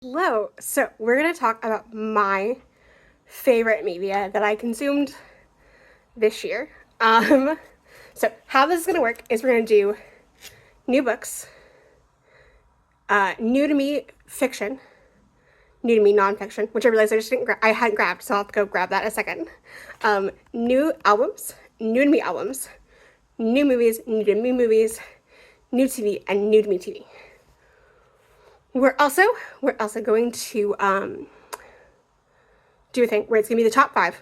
Hello. So we're gonna talk about my favorite media that I consumed this year. So how this is gonna work is we're gonna do new books, new to me fiction, new to me nonfiction, which I realized I hadn't grabbed, so I'll have to go grab that in a second. New albums, new to me albums, new movies, new to me movies, new TV, and new to me TV. We're also going to do a thing where it's gonna be the top 5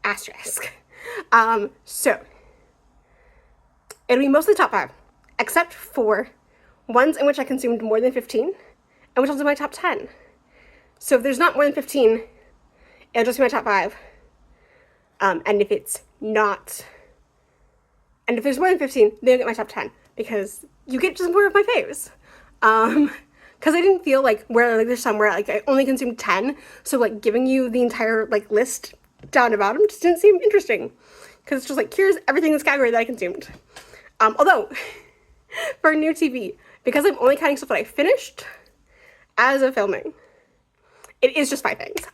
asterisk. So it'll be mostly top 5, except for ones in which I consumed more than 15, and which will do my top 10. So if there's not more than 15, it'll just be my top 5. And if it's not, and if there's more than 15, then you'll get my top 10, because you get just more of my faves. Because I didn't feel like there's somewhere like I only consumed 10, so like giving you the entire like list down to bottom just didn't seem interesting. Because it's just like, here's everything in this category that I consumed. Although for new TV, because I'm only counting stuff that I finished as of filming, it is just 5 things.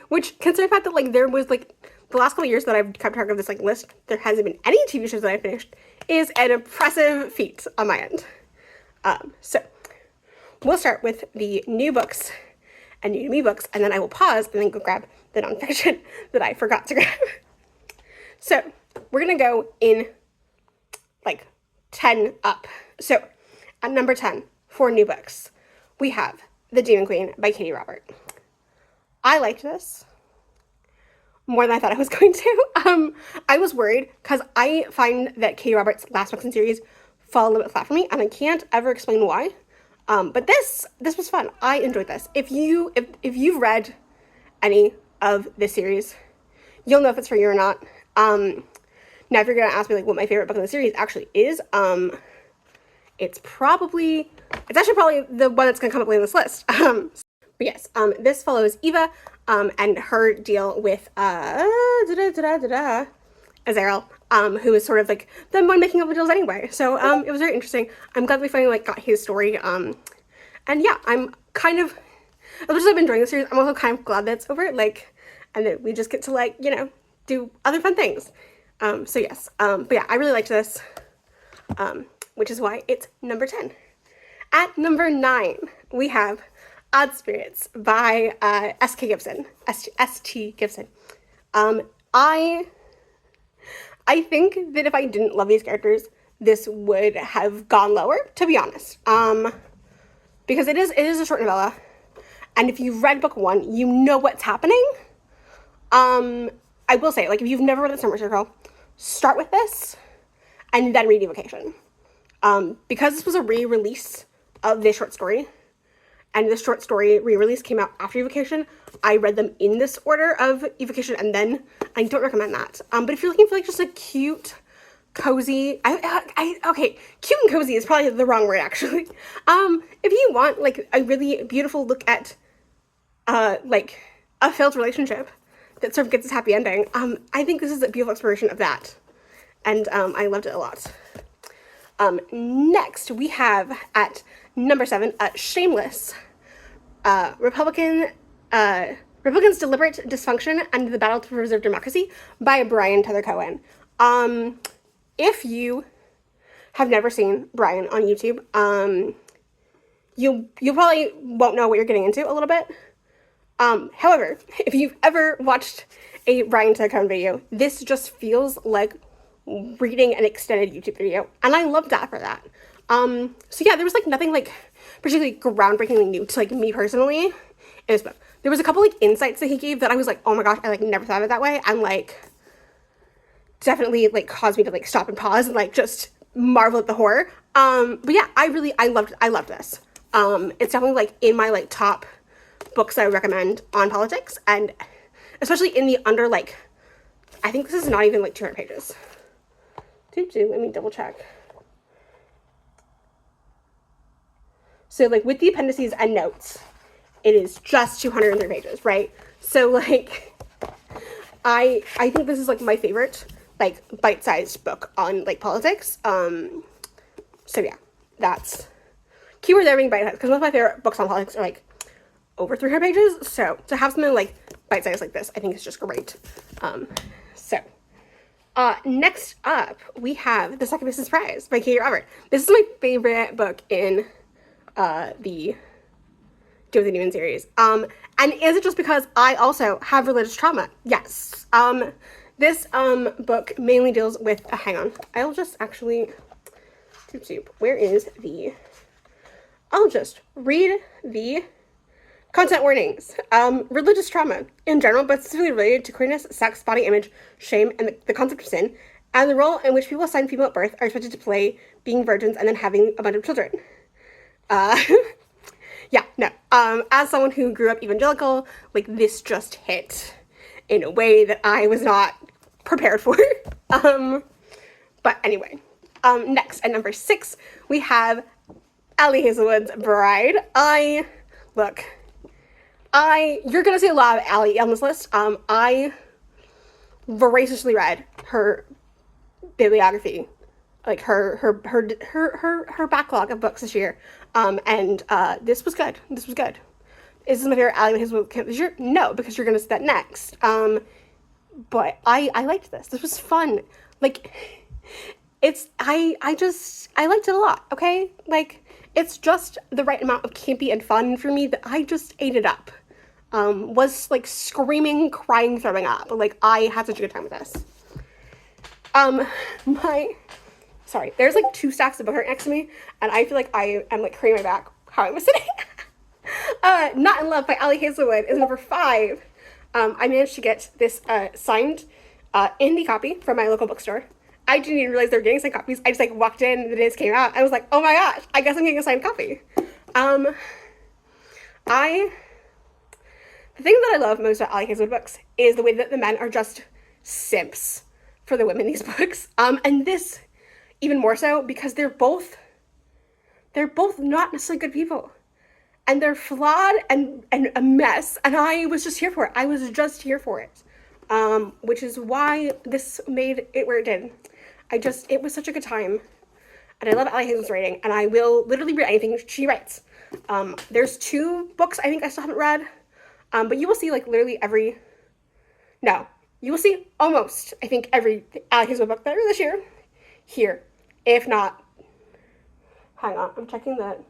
Which considering the fact that like there was like the last couple of years that I've kept track of this like list, there hasn't been any TV shows that I finished, is an impressive feat on my end. So we'll start with the new books and new to me books, and then I will pause and then go grab the nonfiction that I forgot to grab. So we're gonna go in like 10 up. So at number 10 for new books, we have The Demon Queen by Katie Robert. I liked this more than I thought I was going to. I was worried because I find that Katie Roberts' last books in series fall a little bit flat for me, and I can't ever explain why. But this was fun. I enjoyed this. If you've read any of this series, you'll know if it's for you or not. Now, if you're gonna ask me like what my favorite book in the series actually is, it's actually probably the one that's gonna come up later in this list. But yes, this follows Eva, and her deal with Azrael, who is sort of like the one making up the deals anyway. So it was very interesting. I'm glad we finally like got his story. And yeah, I'm kind of, as much as I've been enjoying the series, I'm also kind of glad that it's over. Like, and that we just get to like, you know, do other fun things. So yes, but yeah, I really liked this, which is why it's number 10. At number 9, we have Odd Spirits by S.K. Gibson. S.T. Gibson. I think that if I didn't love these characters, this would have gone lower, to be honest. Because it is a short novella, and if you've read book 1, you know what's happening. I will say, like, if you've never read The Summer Circle, start with this, and then read Evocation. Because this was a re-release of this short story, and the short story re-release came out after Evocation, I read them in this order of Evocation, and then I don't recommend that. But if you're looking for like just a cute, cozy, okay, cute and cozy is probably the wrong word actually. If you want like a really beautiful look at, like a failed relationship that sort of gets its happy ending, I think this is a beautiful exploration of that, and I loved it a lot. Next we have at number 7, Shameless. Republicans' Deliberate Dysfunction and the Battle to Preserve Democracy by Brian Tyler Cohen. If you have never seen Brian on YouTube, you probably won't know what you're getting into a little bit. However, if you've ever watched a Brian Tyler Cohen video, this just feels like reading an extended YouTube video, and I love that for that. So yeah, there was like nothing like particularly groundbreakingly new to like me personally in this book. There was a couple like insights that he gave that I was like, oh my gosh, I like never thought of it that way, and like definitely like caused me to like stop and pause and like just marvel at the horror. But yeah, I loved this. It's definitely like in my like top books that I recommend on politics, and especially in the under like, I think this is not even like 200 pages. Let me double check. So like with the appendices and notes, it is just 203 pages, right? So like, I think this is like my favorite like bite-sized book on like politics. So yeah, that's keyword there being bite size, because most of my favorite books on politics are like over 300 pages. So to have something like bite size like this, I think is just great. Next up, we have The Second Mrs. Prize by Katie Robert. This is my favorite book in the Deal with the Demon series. And is it just because I also have religious trauma? Yes. This book mainly deals with, hang on, I'll just actually, where is the, I'll just read the content warnings. Religious trauma in general, but specifically related to queerness, sex, body image, shame, and the concept of sin, and the role in which people assigned female at birth are expected to play being virgins and then having a bunch of children. Yeah, no. As someone who grew up evangelical, like, this just hit in a way that I was not prepared for. But anyway, next at number 6, we have Ali Hazelwood's Bride. You're gonna see a lot of Ali on this list. I voraciously read her bibliography, like her backlog of books this year. And this was good. This was good. Is this my favorite Ali Hazelwood this year? No, because you're gonna see that next. But I liked this. This was fun. Like, I liked it a lot, okay? Like, it's just the right amount of campy and fun for me that I just ate it up. Was like screaming, crying, throwing up. Like, I had such a good time with this. There's like 2 stacks of book right next to me, and I feel like I am like craning my back how I was sitting. Not in Love by Ali Hazelwood is number 5. I managed to get this signed indie copy from my local bookstore. I didn't even realize they were getting signed copies. I just like walked in the day this came out. I was like, oh my gosh, I guess I'm getting a signed copy. The thing that I love most about Ali Hazelwood books is the way that the men are just simps for the women in these books. And this even more so because they're both not necessarily good people. And they're flawed and a mess. And I was just here for it. I was just here for it. Which is why this made it where it did. It was such a good time. And I love Ali Hazelwood's writing. And I will literally read anything she writes. There's 2 books I think I still haven't read. But you will see like literally you will see almost, I think, every Ali Hazelwood book that I read this year here. If not, hang on, I'm checking that.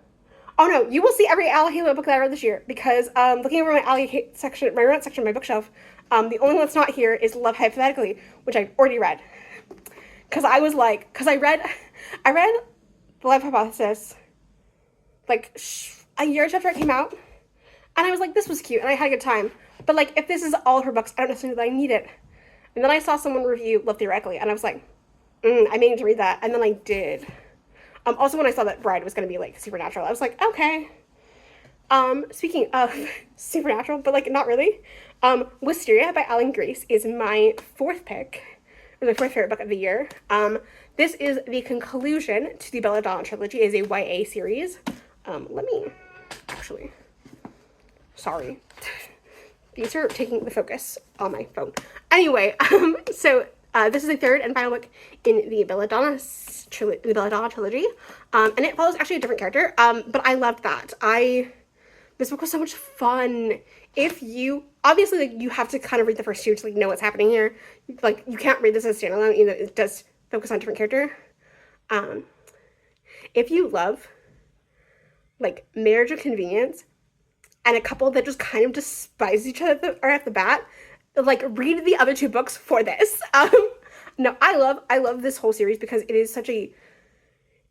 Oh no, you will see every Ali Hazelwood book that I read this year because looking over my Ali section, my romance section of my bookshelf, the only one that's not here is Love Hypothetically, which I've already read. I read The Love Hypothesis like a year after it came out. And I was like, this was cute, and I had a good time. But, like, if this is all of her books, I don't necessarily know that I need it. And then I saw someone review Love Theoretically, and I was like, I may need to read that. And then I did. Also, when I saw that Bride was going to be, like, supernatural, I was like, okay. Speaking of supernatural, but, like, not really. Wisteria by Alan Grace is my 4th pick. Or my 4th favorite book of the year. This is the conclusion to the Belladonna trilogy. It is a YA series. Let me, actually... Sorry. These are taking the focus on my phone. Anyway, so this is the 3rd and final book in the Belladonna trilogy. And it follows actually a different character. But I loved that. This book was so much fun. Obviously, like, you have to kind of read the first 2 to like know what's happening here. Like, you can't read this as a standalone, even though it does focus on a different character. If you love like marriage of convenience and a couple that just kind of despise each other right off the bat, like, read the other 2 books for this. No, I love this whole series because it is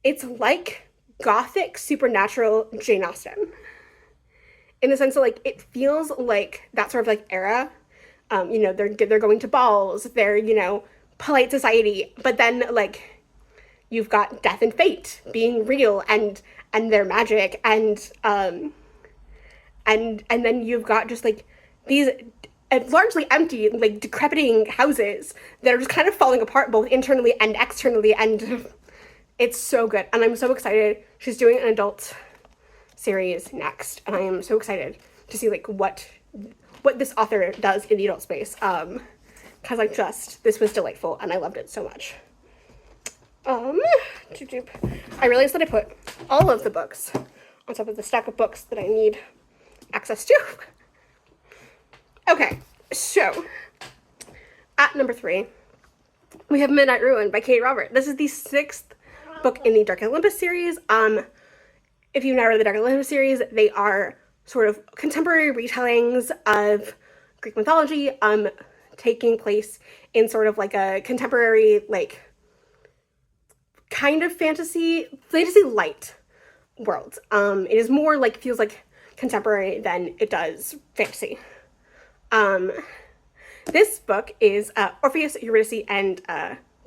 it's like gothic supernatural Jane Austen. In the sense that, like, it feels like that sort of, like, era. They're going to balls, they're, polite society, but then, like, you've got death and fate being real and their magic and then you've got just like these largely empty, like, decrepiting houses that are just kind of falling apart both internally and externally, and it's so good. And I'm so excited. She's doing an adult series next, and I am so excited to see like what this author does in the adult space. Because this was delightful and I loved it so much. I realized that I put all of the books on top of the stack of books that I need access to. Okay, so at number 3, we have Midnight Ruin by Katee Robert. This is the 6th book in the Dark Olympus series. If you've never read the Dark Olympus series, they are sort of contemporary retellings of Greek mythology, taking place in sort of like a contemporary, like, kind of fantasy light world. It is more like, feels like contemporary than it does fantasy. This book is Orpheus, Eurydice, and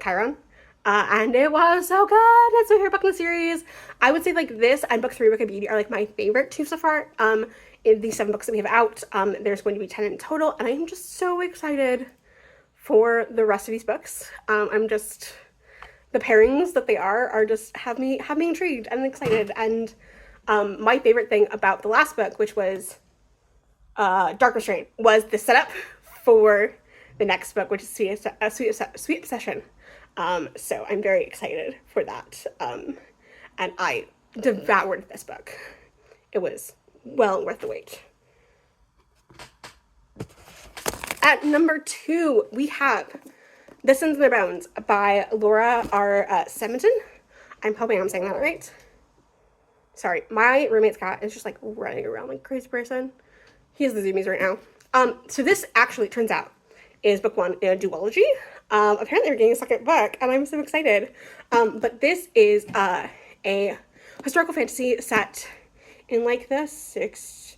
Chiron. And it was so good. It's my favorite book in the series. I would say like this and book 3, Book of Beauty, are like my favorite 2 so far. In the 7 books that we have out, there's going to be 10 in total, and I'm just so excited for the rest of these books. I'm just, the pairings that they are just have me intrigued and excited. And my favorite thing about the last book, which was Dark Restraint, was the setup for the next book, which is Sweet Obsession. So I'm very excited for that. And I devoured this book. It was well worth the wait. At number 2, we have The Sins in Their Bones by Laura R. Sementon. I'm hoping I'm saying that right. Sorry, my roommate's cat is just like running around like a crazy person. He has the zoomies right now. So this actually turns out is book 1 in a duology. Apparently we're getting a second book, and I'm so excited. But this is a historical fantasy set in like the 6th.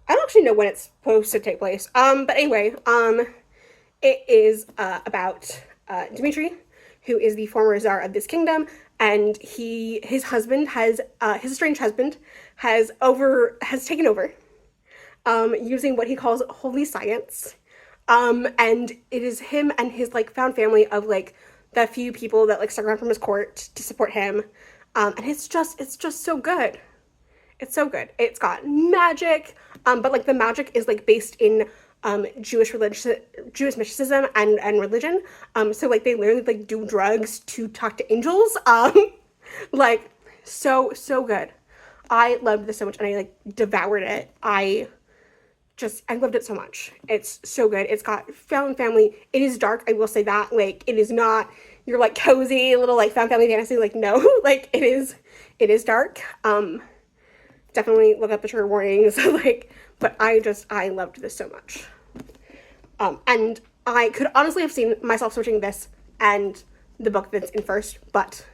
I don't actually know when it's supposed to take place. But anyway, it is about Dmitri, who is the former czar of this kingdom, and his husband has his estranged husband has taken over, using what he calls holy science. And it is him and his like found family of like the few people that like stuck around from his court to support him. And it's just so good. It's so good. It's got magic, but like the magic is like based in Jewish mysticism and religion. So like they literally like do drugs to talk to angels. Like so good. I loved this so much, and I like devoured it. I loved it so much. It's so good. It's got found family. It is dark, I will say that. Like, it is not your, like, cozy little, like, found family fantasy. Like, no. Like, it is dark. Definitely look up the trigger warnings. Like, but I loved this so much. And I could honestly have seen myself switching this and the book that's in first, but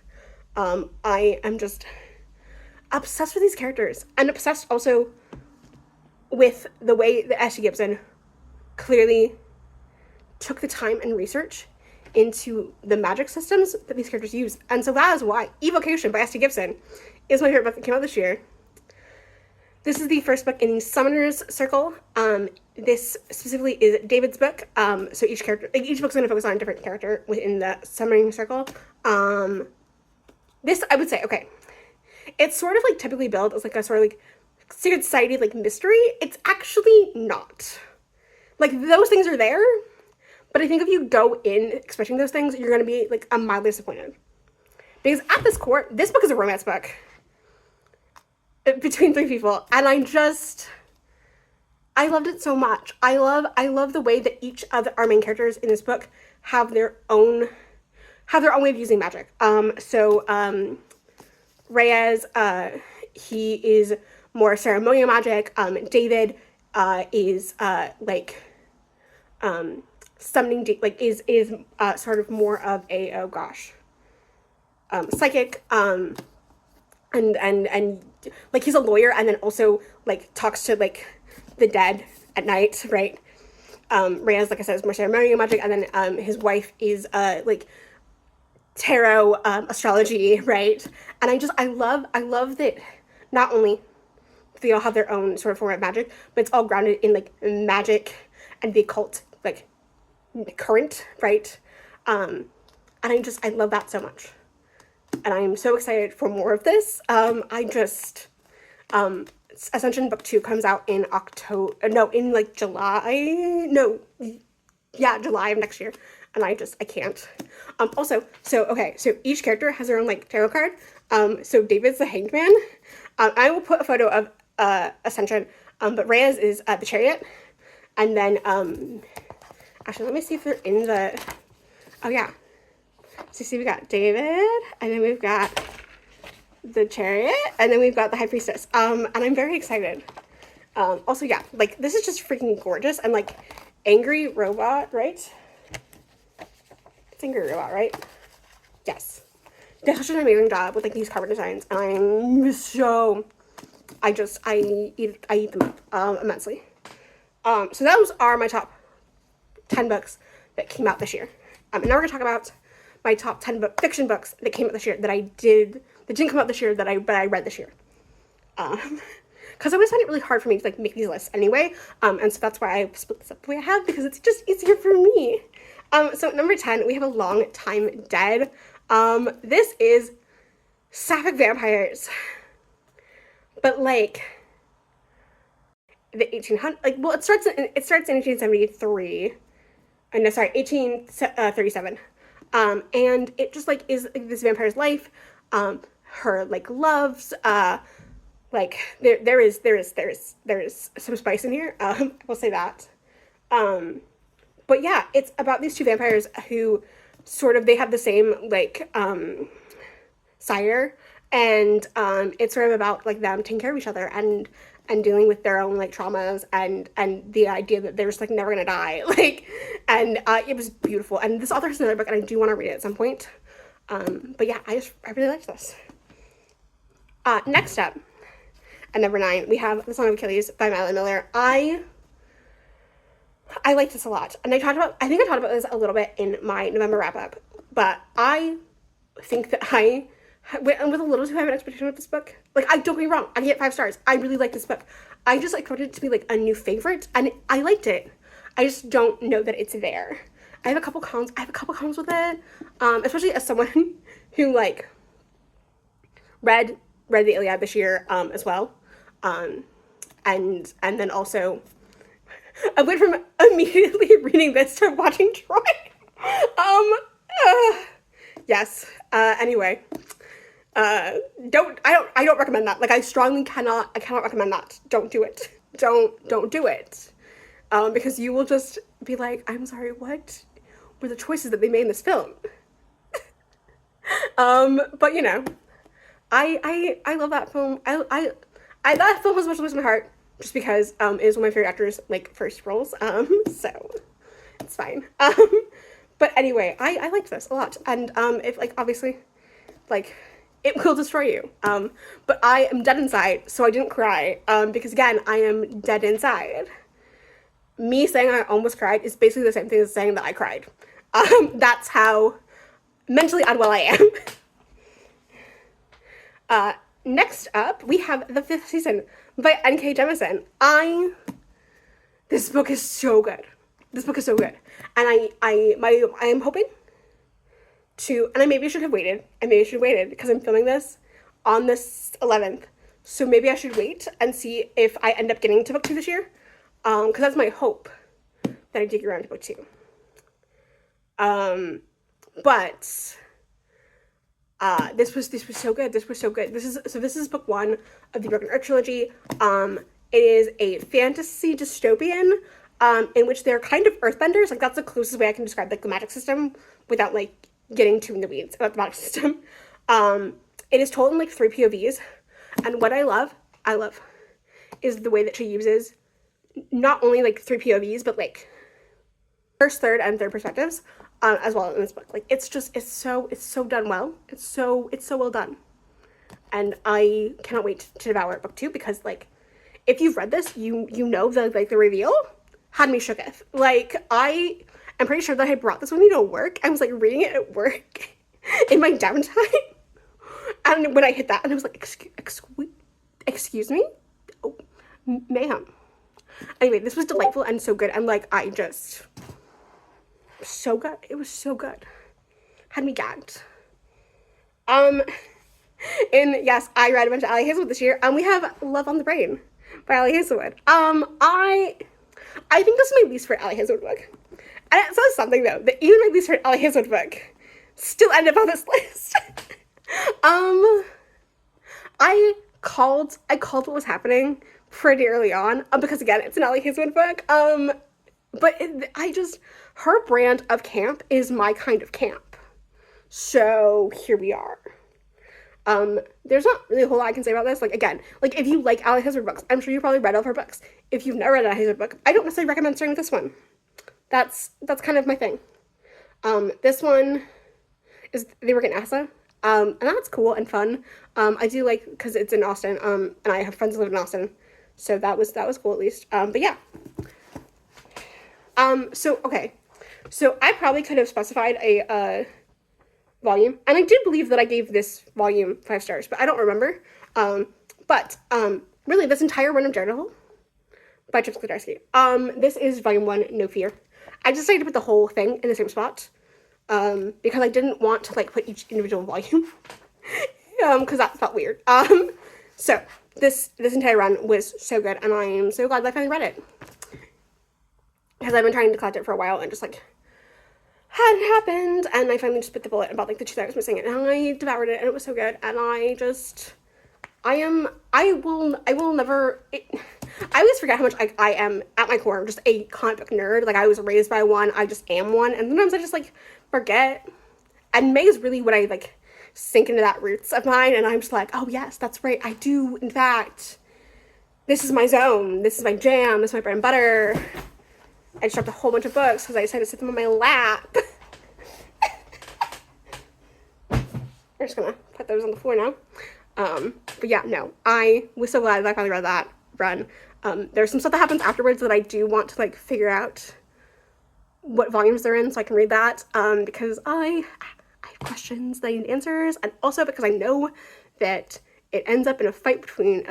I am just obsessed with these characters. And obsessed also with the way that S.T. Gibson clearly took the time and research into the magic systems that these characters use. And so that is why Evocation by S.T. Gibson is my favorite book that came out this year. This is the first book in the Summoner's Circle. This specifically is David's book. So each book's going to focus on a different character within the Summoning Circle. This, I would say, okay, it's sort of like typically billed as like a sort of like secret society, like mystery. It's actually not. Like, those things are there, but I think if you go in expecting those things, you're going to be like mildly disappointed. Because at this core, this book is a romance book between 3 people, and I loved it so much. I love the way that each of our main characters in this book have their own way of using magic. Reyes, he is more ceremonial magic. David is summoning, is sort of more of a psychic, and like he's a lawyer, and then also like talks to like the dead at night, right? Reyes, like I said, is more ceremonial magic, and then his wife is like tarot, astrology, right? And I love that not only they all have their own sort of form of magic, but it's all grounded in like magic and the occult, like current, right? And I love that so much, and I'm so excited for more of this. Ascension book 2 comes out in July of next year, and I can't. So each character has their own like tarot card. So David's the Hanged Man. I will put a photo of Ascension, but Rhea's is the Chariot. And then, actually, let me see if they're in the, oh yeah. So see, we got David, and then we've got the Chariot, and then we've got the High Priestess. And I'm very excited. Also, yeah, like, this is just freaking gorgeous. And, like, Angry Robot, right? It's Angry Robot, right? Yes. They did such an amazing job with, like, these cover designs, and I'm so, I eat them up, immensely. So those are my top 10 books that came out this year. And now we're gonna talk about my top 10 fiction books that came out this year that didn't come out this year but I read this year. Because I always find it really hard for me to, like, make these lists anyway. And so that's why I split this up the way I have, because it's just easier for me. So number 10, we have A Long Time Dead. This is Sapphic Vampires. But, like, the 1800s, like, well, it starts in 1873. No, sorry, 1837. And it just, like, is, like, this vampire's life. Her, like, loves, like, there is some spice in here. I will say that. But yeah, it's about these two vampires who sort of, they have the same, like, sire, and it's sort of about, like, them taking care of each other and dealing with their own, like, traumas and the idea that they're just, like, never gonna die. Like, and it was beautiful. And this author has another book, and I do want to read it at some point. But yeah, I really liked this. Next up, at number 9, we have The Song of Achilles by Madeline Miller. I like this a lot, and I think I talked about this a little bit in my November wrap up, but I think that I went with a little too high of an expectation with this book. Like, don't get me wrong, I get 5 stars. I really like this book. I just expected it to be, like, a new favorite, and I liked it. I just don't know that it's there. I have a couple cons with it, especially as someone who, like, read the Iliad this year, as well, and then also I went from immediately reading this to watching Troy. Yes. Anyway, I don't recommend that. Like, I cannot recommend that. Don't do it. Don't do it. Because you will just be like, I'm sorry, what were the choices that they made in this film? But you know, I love that film. That film has much close to my heart, just because it is one of my favorite actors, like, first roles. So it's fine. But anyway, I liked this a lot, and if, like, obviously, like, it will destroy you. But I am dead inside, so I didn't cry. Because again, I am dead inside. Me saying I almost cried is basically the same thing as saying that I cried. That's how mentally unwell I am. Next up, we have The Fifth Season by N.K. Jemisin. This book is so good. This book is so good. And I am hoping to, and I maybe should have waited. Because I'm filming this on this 11th. So maybe I should wait and see if I end up getting to book 2 this year. Because that's my hope, that I do get around to book 2. But this was so good. This is book 1 of the Broken Earth trilogy. It is a fantasy dystopian, in which they're kind of earthbenders. Like, that's the closest way I can describe, like, the magic system without, like, getting too in the weeds about the magic system. It is told in, like, 3 POVs, and what I love is the way that she uses not only, like, 3 POVs, but, like, first, third, and third perspectives, as well in this book. Like, it's so done well. It's so well done. And I cannot wait to devour book 2, because, like, if you've read this, you know the, like, the reveal had me shooketh. Like, I am pretty sure that I brought this with me to work. I was, like, reading it at work in my downtime. And when I hit that, and I was like, excuse me? Oh, ma'am. Anyway, this was delightful and so good. And, like, so good. It was so good. Had me gagged. And yes, I read a bunch of Ali Hazelwood this year. We have Love on the Brain by Ali Hazelwood. I think this is my least favorite Ali Hazelwood book. And it says something, though, that even my least favorite Ali Hazelwood book still ended up on this list. I I called what was happening pretty early on, because again, it's an Ellie Hazelwood book. But her brand of camp is my kind of camp. So here we are. There's not really a whole lot I can say about this. Like, again, like, if you like Ellie Hazelwood books, I'm sure you probably read all of her books. If you've never read a Hazelwood book, I don't necessarily recommend starting with this one. That's kind of my thing. This one is They Work at NASA. And that's cool and fun. I do like, because it's in Austin, and I have friends who live in Austin, so that was cool at least. But yeah. Okay. So I probably could have specified a volume, and I do believe that I gave this volume 5 stars, but I don't remember. Really, this entire run of Daredevil by Chip Zdarsky. This is volume 1, No Fear. I decided to put the whole thing in the same spot, because I didn't want to, like, put each individual volume, because that felt weird. So this entire run was so good, and I'm so glad that I finally read it, because I've been trying to collect it for a while, and just, like, hadn't happened, and I finally just bit the bullet about, like, the 2 that I was missing, and I devoured it, and it was so good, and I always forget how much I am, at my core, just a comic book nerd. Like, I was raised by one, I just am one, and sometimes I just, like, forget, and May is really when I, like, sink into that roots of mine, and I'm just like, oh yes, that's right, I do, in fact, this is my zone, this is my jam, this is my bread and butter. I just dropped a whole bunch of books because I decided to sit them on my lap. I'm just gonna put those on the floor now. But yeah, no, I was so glad that I finally read that run. There's some stuff that happens afterwards that I do want to, like, figure out what volumes they're in so I can read that, because I have questions that I need answers, and also because I know that it ends up in a fight between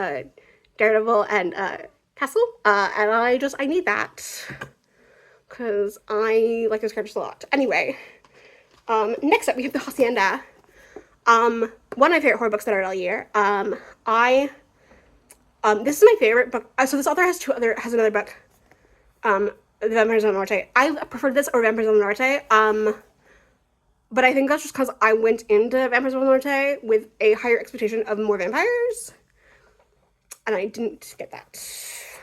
Daredevil and Castle, and I need that, because I like those characters a lot. Anyway, next up we have The Hacienda. One of my favorite horror books that I read all year. This is my favorite book. So this author has another book, The Vampires of the Norte. I prefer this or Vampires of the Norte. But I think that's just because I went into Vampires of the Norte with a higher expectation of more vampires, and I didn't get that. It's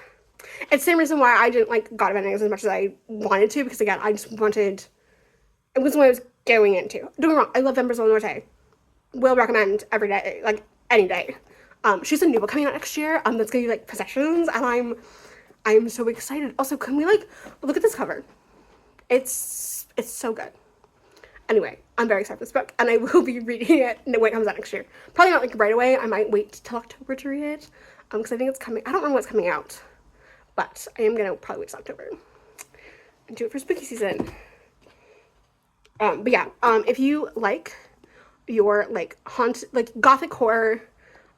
the same reason why I didn't like God of Endings as much as I wanted to, because again, I just wanted, it was what I was going into. Don't get me wrong, I love Vampires of the Norte. Will recommend every day, like, any day. She's a new book coming out next year, that's gonna be, like, Possessions, and I'm so excited. Also, can we, like, look at this cover? It's so good. Anyway, I'm very excited for this book, and I will be reading it when it comes out next year. Probably not, like, right away. I might wait till October to read it, because I think it's coming, I don't remember what's coming out, but I am gonna probably wait till October and do it for spooky season. But yeah, if you like your, like, gothic horror,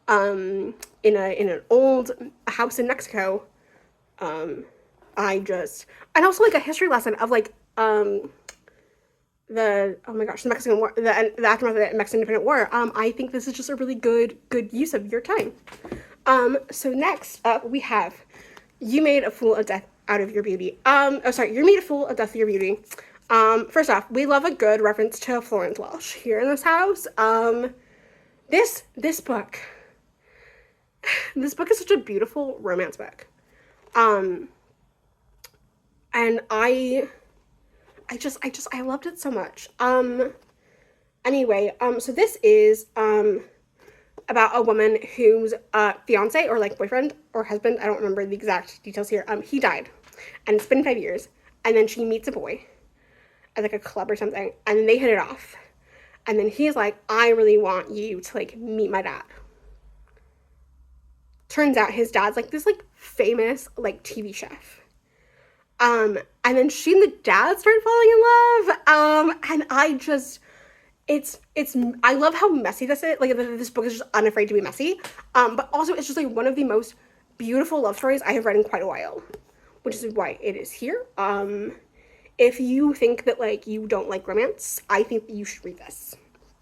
in an old house in Mexico, and also, like, a history lesson of, like, the Mexican War, the aftermath of the Mexican Independent War, I think this is just a really good use of your time. So next up we have You Made a Fool of Death Out of Your Beauty. You Made a Fool of Death of Your Beauty. First off, we love a good reference to Florence Welch here in this house. This book is such a beautiful romance book. And I loved it so much. Anyway, so this is, about a woman whose, fiance, or, like, boyfriend, or husband, I don't remember the exact details here, he died, and it's been 5 years, and then she meets a boy at, like, a club or something, and then they hit it off, and then he's like, I really want you to, like, meet my dad. Turns out his dad's, like, this, like, famous, like, TV chef. And then she and the dad started falling in love, and I love how messy this is. Like, this book is just unafraid to be messy, but also it's just, like, one of the most beautiful love stories I have read in quite a while, which is why it is here. If you think that, like, you don't like romance, I think that you should read this,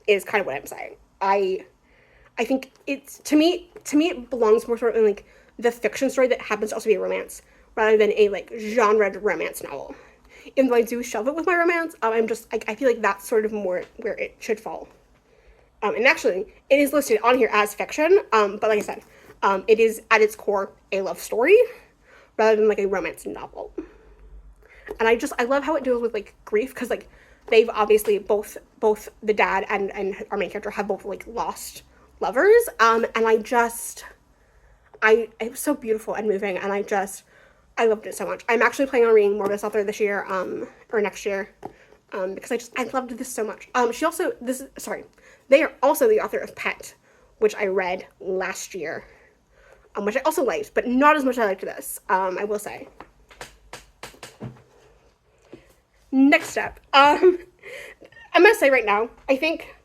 is kind of what I'm saying. I think it's, to me it belongs more sort of in, like, the fiction story that happens to also be a romance, rather than a, like, genre romance novel. Even though I do shelve it with my romance, I feel like that's sort of more where it should fall. And actually, it is listed on here as fiction, but like I said, It is at its core a love story rather than like a romance novel. And I love how it deals with like grief, because like they've obviously both the dad and our main character have both like lost lovers. And it was so beautiful and moving, and I loved it so much. I'm actually planning on reading more of this author this year, or next year, because I loved this so much. They are also the author of Pet, which I read last year, which I also liked, but not as much as I liked this, I will say. Next up, I'm gonna say right now, I think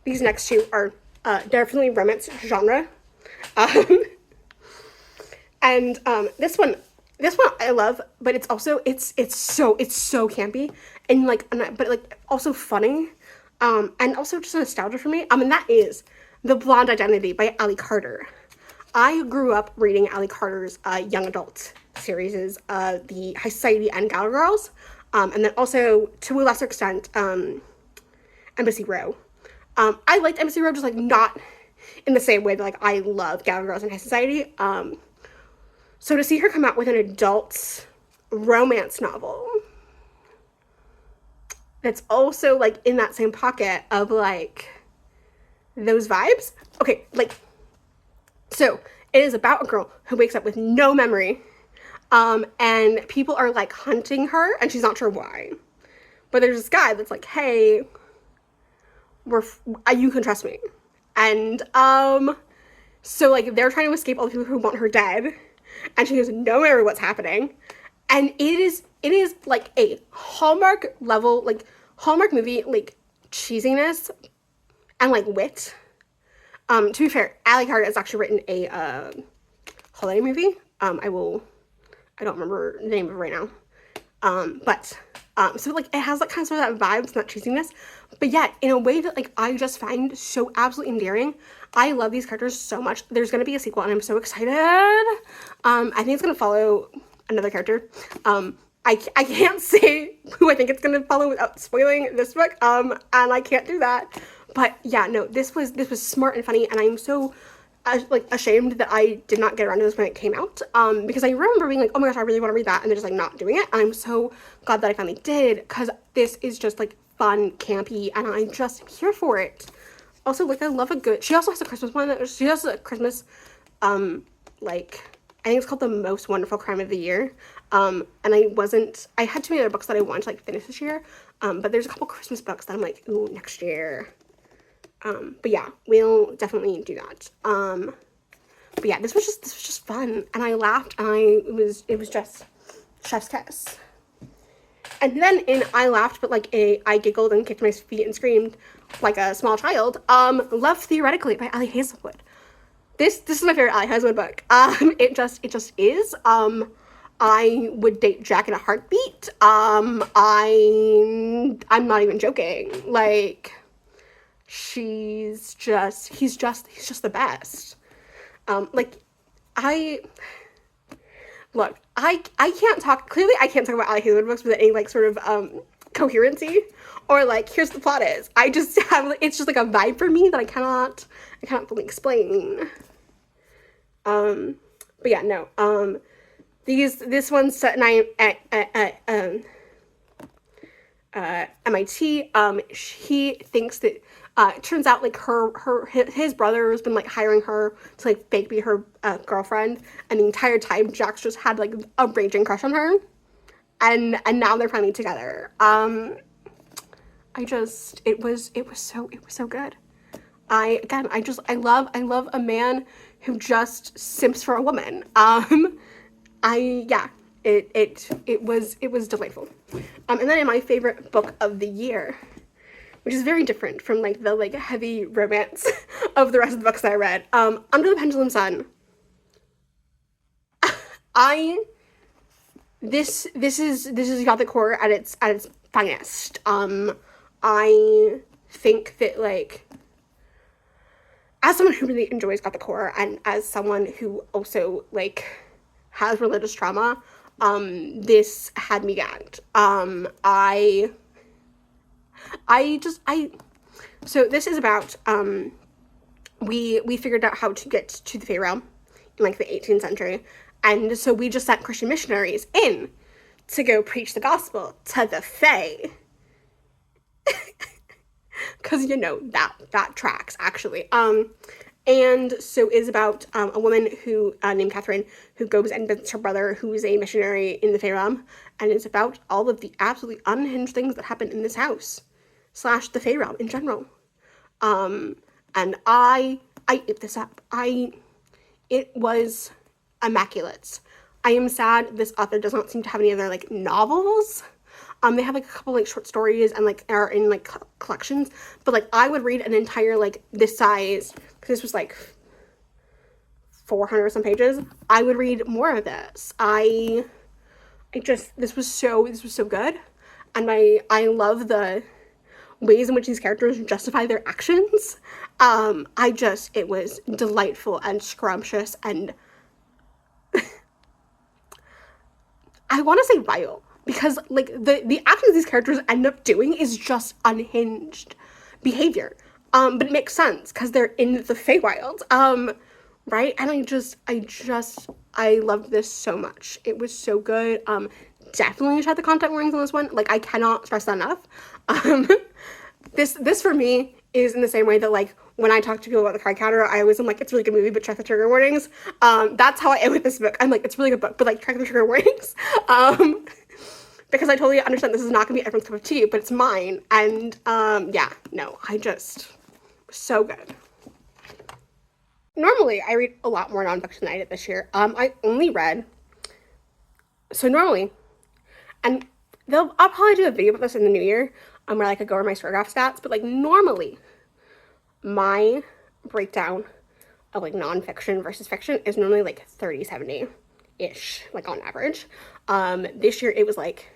these next two are definitely romance genre. And this one I love, but it's also it's so campy and but like also funny, and also just nostalgia for me. And that is The Blonde Identity by Ally Carter. I grew up reading Ally Carter's young adult series, the High Society and Gallagher Girls, and then also to a lesser extent Embassy Row. I liked Embassy Row, just like not in the same way that like I love Gallagher Girls and High Society. So to see her come out with an adult romance novel that's also like in that same pocket of like those vibes. Okay, like, so it is about a girl who wakes up with no memory, and people are like hunting her and she's not sure why. But there's this guy that's like, hey, you can trust me. And so like they're trying to escape all the people who want her dead, and she has no idea what's happening. And it is like a Hallmark level, like Hallmark movie, like cheesiness and like wit. To be fair, Ally Carter has actually written a holiday movie. I don't remember the name of it right now. But so like it has like kind of that vibes, that cheesiness, but yet in a way that like I just find so absolutely endearing. I love these characters so much. There's gonna be a sequel, and I'm so excited. I think it's gonna follow another character. I can't say who I think it's gonna follow without spoiling this book. And I can't do that. But yeah, no, this was smart and funny, and I'm so like ashamed that I did not get around to this when it came out, because I remember being like, oh my gosh, I really want to read that, and then just like not doing it. And I'm so glad that I finally did, because this is just like fun, campy, and I'm just here for it. Also, like, I love a good, she also has a Christmas one. She has a Christmas, like, I think it's called The Most Wonderful Crime of the Year. And I had too many other books that I wanted to like finish this year, but there's a couple Christmas books that I'm like, ooh, next year. But yeah, we'll definitely do that. But yeah, this was just fun, and I laughed, and it was just chef's kiss. And then I laughed, but like I giggled and kicked my feet and screamed like a small child. Love Theoretically by Ali Hazelwood. This is my favorite Ali Hazelwood book. It just is. I would date Jack in a heartbeat. I'm not even joking. Like, he's just the best. I can't talk about Ali Hazelwood books with any like sort of coherency, or like here's the plot is. I just have, it's just like a vibe for me that I cannot fully explain. But yeah, no. This one's set at MIT. He thinks that it turns out like his brother has been like hiring her to like fake be her girlfriend, and the entire time Jack's just had like a raging crush on her, and now they're finally together. It was so good. I love a man who just simps for a woman. It was delightful. And then in my favorite book of the year, which is very different from like the like heavy romance of the rest of the books that I read, Under the Pendulum Sun. This is Gothic horror at its finest. I think that like, as someone who really enjoys Gothic horror, and as someone who also like has religious trauma, this had me gagged. So this is about we figured out how to get to the Fey realm in like the 18th century, and so we just sent Christian missionaries in to go preach the gospel to the Fey. Because that tracks actually. And so is about a woman who named Catherine, who goes and visits her brother, who is a missionary in the Fey realm, and it's about all of the absolutely unhinged things that happen in this house / the Fey realm in general. And I ate this up. It was immaculate. I am sad this author does not seem to have any other like novels. They have like a couple like short stories and like are in like collections, but like I would read an entire like this size, because this was like 400 some pages. I would read more of this. This was so good, and I love the ways in which these characters justify their actions. It was delightful and scrumptious, and I want to say vile, because like the actions these characters end up doing is just unhinged behavior. But it makes sense because they're in the Feywild. Right? And I loved this so much. It was so good. Definitely check the content warnings on this one. Like, I cannot stress that enough. This for me is in the same way that like when I talk to people about the card counter, I always am like, it's a really good movie, but check the trigger warnings. That's how I am with this book. I'm like, it's a really good book, but like check the trigger warnings. Because I totally understand this is not gonna be everyone's cup of tea, but it's mine. And so good. Normally I read a lot more nonfiction than I did this year. I only read, so normally, and I'll probably do a video about this in the new year, where like I go over my Storygraph stats, but like normally my breakdown of like nonfiction versus fiction is normally like 30-70-ish, like on average. This year it was like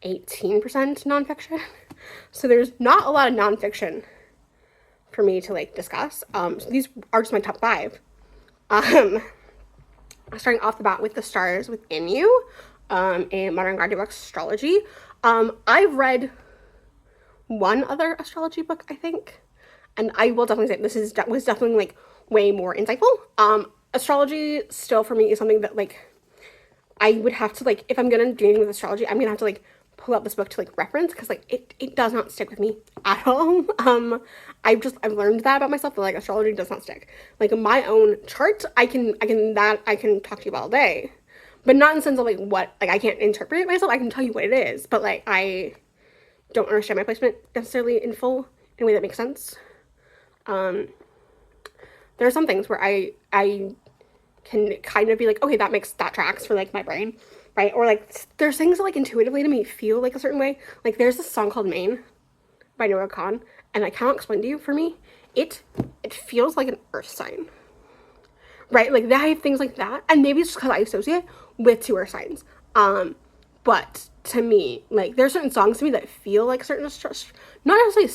18% nonfiction. So there's not a lot of nonfiction for me to like discuss. So these are just my top 5. Starting off the bat with The Stars Within You, a Modern Guide to Astrology. I've read one other astrology book, I think, and I will definitely say this was definitely like way more insightful. Astrology still for me is something that like I would have to like, if I'm gonna do anything with astrology, I'm gonna have to like pull out this book to like reference, because like it does not stick with me at all. I've learned that about myself, that like astrology does not stick. Like my own chart, I can talk to you about all day, but not in the sense of like what, like I can't interpret it myself. I can tell you what it is, but like I don't understand my placement necessarily in full in a way that makes sense. There are some things where I can kind of be like, okay, that tracks for like my brain, right? Or like there's things that like intuitively to me feel like a certain way. Like there's this song called Maine by Noah Khan, and I cannot explain to you, for me it feels like an earth sign, right? Like I have things like that, and maybe it's just because I associate with 2 earth signs. But to me, like there's certain songs to me that feel like certain, not necessarily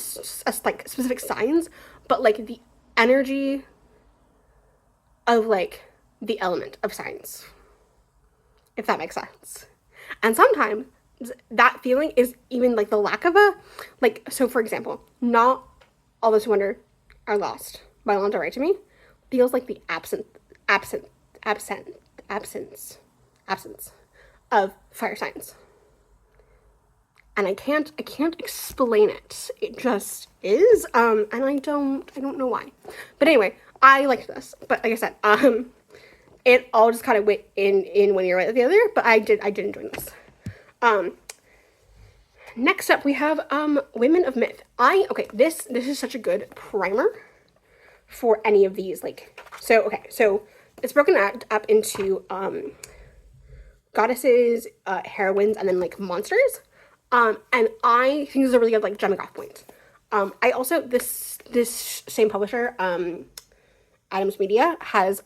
like specific signs, but like the energy of like the element of signs, if that makes sense. And sometimes that feeling is even like the lack of a, like, so for example, Not All Those Who Wander Are Lost by Lana Del Rey to me feels like the absence of fire signs. And I can't explain it. It just is. And I don't know why. But anyway, I liked this. But like I said, it all just kind of went in one ear right at the other. But I did enjoy this. Next up we have Women of Myth. This is such a good primer for any of these, like, so it's broken up into goddesses, heroines, and then like monsters. And I think this is a really good like jumping off point. I also, this same publisher, Adams Media, has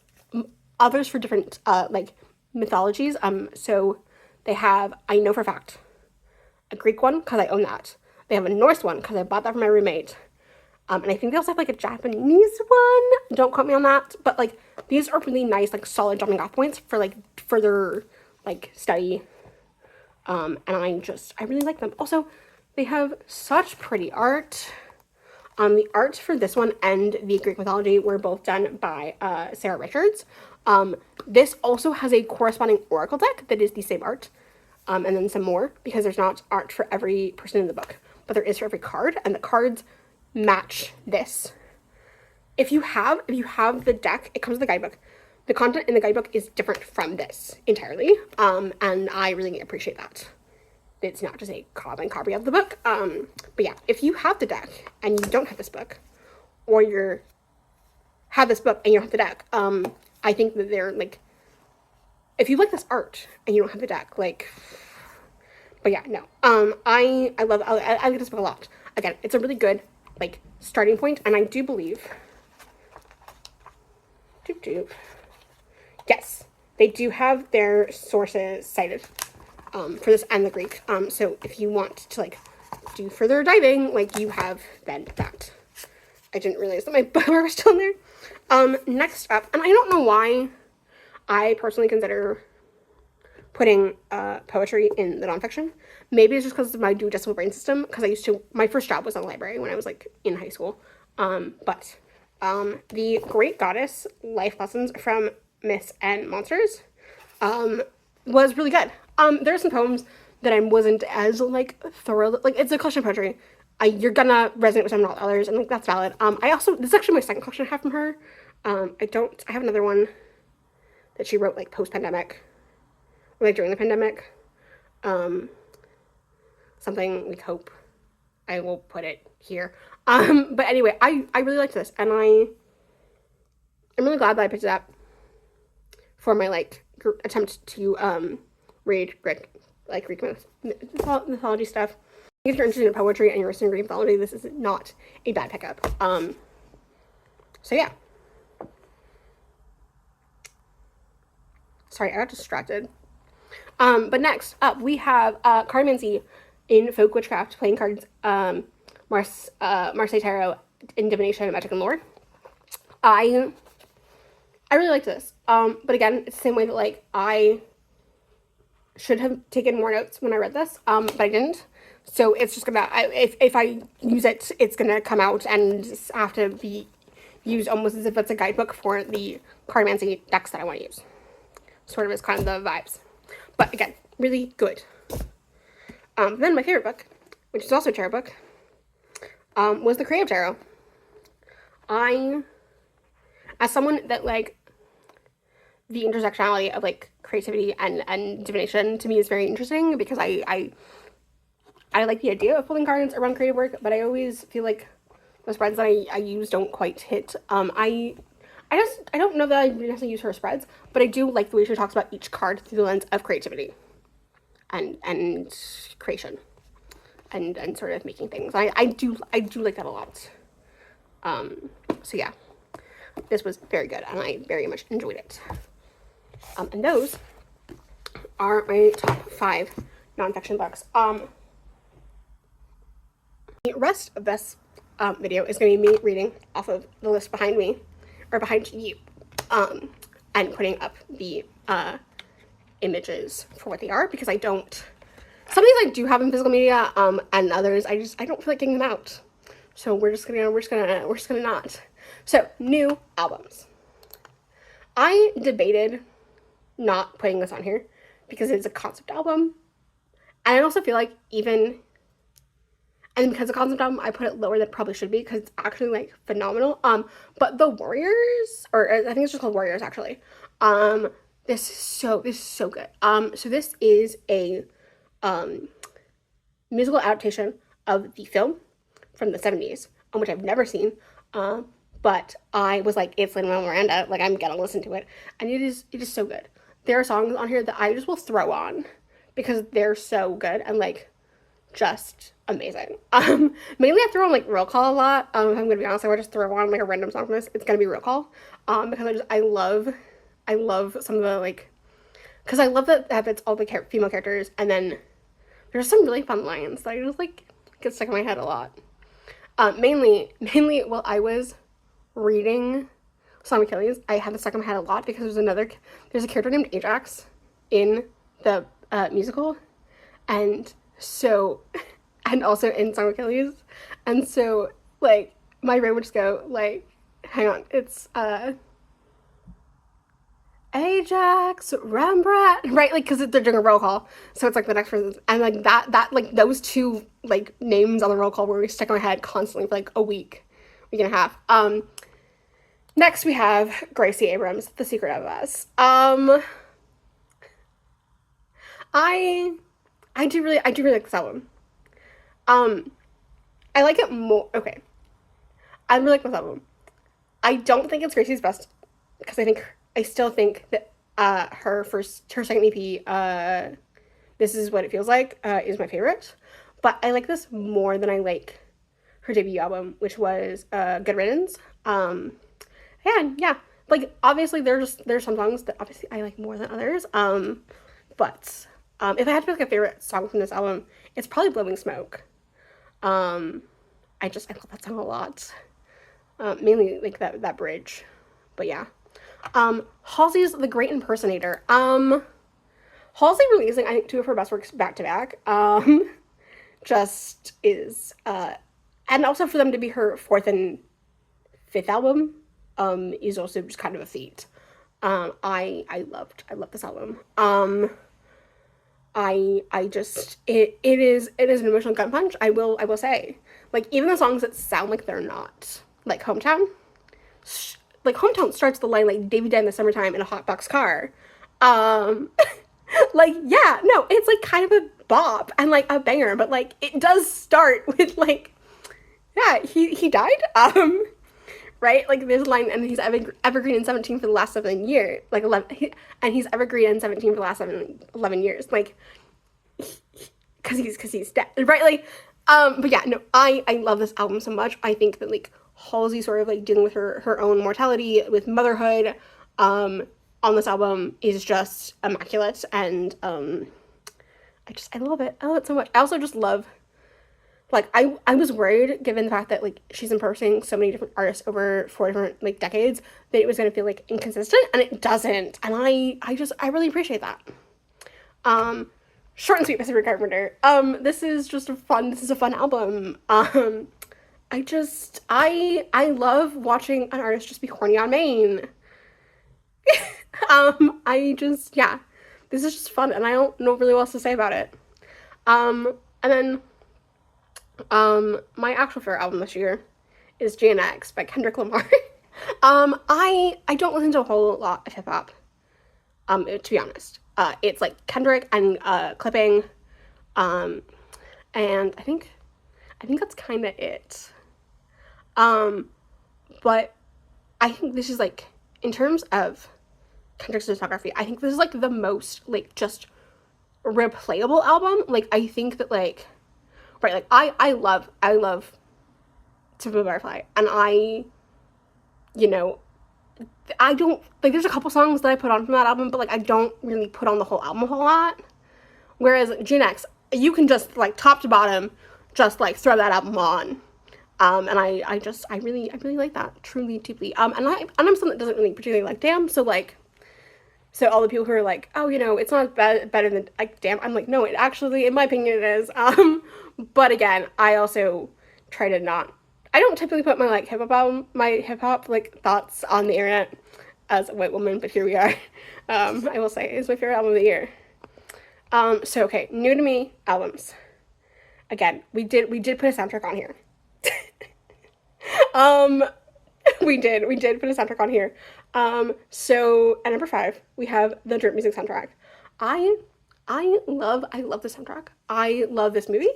others for different like mythologies. So they have, I know for a fact, a Greek one because I own that. They have a Norse one because I bought that from my roommate. And I think they also have like a Japanese one. Don't quote me on that. But like these are really nice, like solid jumping off points for like further like study. And I really like them. Also, they have such pretty art. The art for this one and the Greek mythology were both done by Sarah Richards. This also has a corresponding oracle deck that is the same art, and then some more, because there's not art for every person in the book, but there is for every card, and the cards match this. If you have the deck, it comes with the guidebook. The content in the guidebook is different from this entirely, and I really appreciate that. It's not just a carbon copy of the book. But yeah, if you have the deck and you don't have this book, or you have this book and you don't have the deck, I think that they're like, if you like this art and you don't have the deck, like, but yeah, no. I like this book a lot. Again, it's a really good like starting point, and I do believe. Yes, they do have their sources cited for this and the Greek. So if you want to like do further diving, like you have then that. I didn't realize that my bookmark was still in there. Next up, and I don't know why I personally consider putting poetry in the nonfiction. Maybe it's just because of my digestible brain system, because my first job was in a library when I was like in high school. But The Great Goddess Life Lessons from Myths and Monsters was really good. There are some poems that I wasn't as like thorough, like it's a collection of poetry. You're gonna resonate with some, not others, and like that's valid. This is actually my second collection I have from her. I have another one that she wrote like post-pandemic, or like during the pandemic. Something we hope. I will put it here. But anyway, I really liked this, and I'm really glad that I picked it up for my like attempt to read Greek mythology stuff. If you're interested in poetry and you're interested in Greek mythology, this is not a bad pickup. So yeah. Sorry, I got distracted. But next up, we have Cardmancy in Folk Witchcraft, playing cards, Marseille Tarot in Divination, Magic, and Lore. I really liked this. But again, it's the same way that like I should have taken more notes when I read this, but I didn't. So it's just gonna, if I use it, it's gonna come out and have to be used almost as if it's a guidebook for the Cardmancy decks that I want to use. Sort of is kind of the vibes. But again, really good. Then my favorite book, which is also a tarot book, was The Creative Tarot. As someone that like the intersectionality of like creativity and divination to me is very interesting, because I like the idea of pulling cards around creative work, but I always feel like the spreads that I use don't quite hit. I don't know that I necessarily use her spreads, but I do like the way she talks about each card through the lens of creativity and creation and sort of making things. I do like that a lot. So yeah, this was very good, and I very much enjoyed it. And those are my top 5 nonfiction books. The rest of this video is going to be me reading off of the list behind me, or behind you, and putting up the images for what they are, because some of these I do have in physical media, and others I don't feel like getting them out. So we're just gonna not. So, new albums. I debated not putting this on here because it's a concept album, and I also feel like because it's a concept album, I put it lower than it probably should be, because it's actually like phenomenal. But The Warriors, or I think it's just called Warriors actually. This is so good. So this is a musical adaptation of the film from the 70s, which I've never seen. But I was like, it's Lin-Manuel Miranda, like I'm gonna listen to it, and it is so good. There are songs on here that I just will throw on because they're so good and like just amazing. Mainly I throw on like Roll Call a lot. If I'm gonna be honest, I would just throw on like a random song from this. It's gonna be Roll Call. Because I love some of the like, because I love that it's all the female characters, and then there's some really fun lines that I just like get stuck in my head a lot. Mainly while I was reading Song of Achilles, I had this stuck in my head a lot because there's a character named Ajax in the musical, and also in Song of Achilles, and so like my brain would just go like, hang on, it's Ajax, Rembrandt, right? Like, because they're doing a roll call, so it's like the next person, and like that like those two like names on the roll call were stuck in my head constantly for like a week and a half. Next we have Gracie Abrams, The Secret of Us. I do really like this album. I like it more. Okay, I really like this album. I don't think it's Gracie's best because I still think that her second EP, This Is What It Feels Like, is my favorite. But I like this more than I like her debut album, which was Good Riddance. And yeah, like obviously there's some songs that obviously I like more than others. But if I had to pick like a favorite song from this album, it's probably Blowing Smoke. I love that song a lot. Mainly like that bridge. But yeah. Halsey's The Great Impersonator. Halsey releasing, I think, two of her best works back to back. Just is, and also for them to be her fourth and fifth album, is also just kind of a feat. I love this album. It is an emotional gut punch. I will say, like, even the songs that sound like they're not, like Hometown starts the line like Davy died in the summertime in a hot box car. Like, yeah, no, it's like kind of a bop and like a banger, but like it does start with like, yeah, he died. Right? Like there's a line, and he's evergreen in 17 for the last 7 years. Like 11, and he's evergreen in 17 for the last 11 years. Like, because he's dead, right? Like, but yeah, no, I love this album so much. I think that like Halsey sort of like dealing with her own mortality, with motherhood, on this album is just immaculate, and I love it. I love it so much. I also just love, like, I was worried, given the fact that like she's impersonating so many different artists over 4 different like decades, that it was gonna feel like inconsistent, and it doesn't. And I really appreciate that. Short and sweet, Pacific Carpenter. This is a fun album. I love watching an artist just be horny on main. Yeah, this is just fun, and I don't know really what else to say about it. And then, my actual favorite album this year is GNX by Kendrick Lamar. I don't listen to a whole lot of hip hop, to be honest. It's like Kendrick and, Clipping, and I think that's kind of it. But I think this is like, in terms of Kendrick's discography, I think this is like the most like just replayable album. Like I think that like, right, like I love To Be a Butterfly, and I don't like, there's a couple songs that I put on from that album, but like I don't really put on the whole album a whole lot. Whereas GNX, you can just like top to bottom just like throw that album on. And I really like that, truly, deeply. And I'm someone that doesn't really particularly like Damn, so like, so all the people who are like, oh, it's not better than like Damn, I'm like, no, it actually, in my opinion, it is. But again, I also try to not, I don't typically put my hip hop like thoughts on the internet as a white woman, but here we are. I will say it's my favorite album of the year. So okay, new to me albums. Again, we did put a soundtrack on here. We did put a soundtrack on here. So at number 5, we have the Drip Music soundtrack. I love the soundtrack. I love this movie.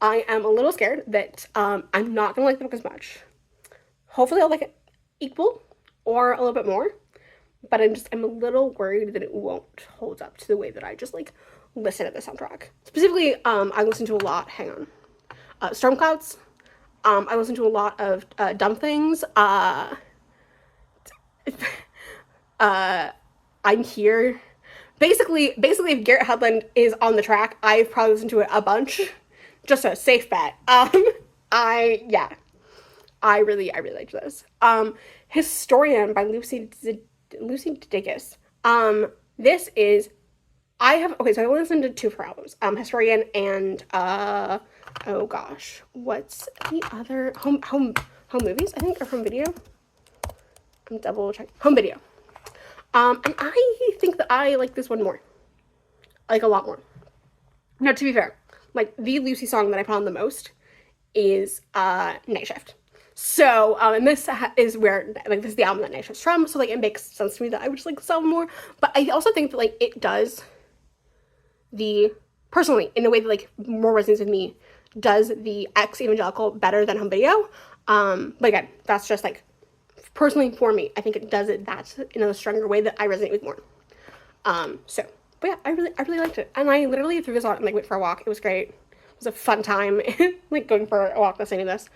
I am a little scared that I'm not gonna like the book as much. Hopefully I'll like it equal or a little bit more, but I'm a little worried that it won't hold up to the way that I just like listen to the soundtrack. Specifically, I listen to a lot, Storm Clouds. I listen to a lot of Dumb Things. I'm Here. Basically, if Garrett Hedlund is on the track, I've probably listened to it a bunch. Just a safe bet. I really liked this. Historian by Lucy Dacus. This is, so I listened to 2 of her albums. Historian and, oh gosh, what's the other? Home Movies, I think, or Home Video. I'm double checking. Home Video. And I think that I like this one more. Like, a lot more. Now, to be fair, like, the Lucy song that I put on the most is Night Shift. So, and this is where, like, this is the album that Night Shift's from, so, like, it makes sense to me that I would just like this album more. But I also think that, like, it does personally, in a way that, like, more resonates with me, does the ex-evangelical better than Home Video. But again, that's just, like, personally for me, I think it does it that in a stronger way that I resonate with more. So, but yeah, I really liked it. And I literally threw this on and, like, went for a walk. It was great. It was a fun time, like, going for a walk listening to this.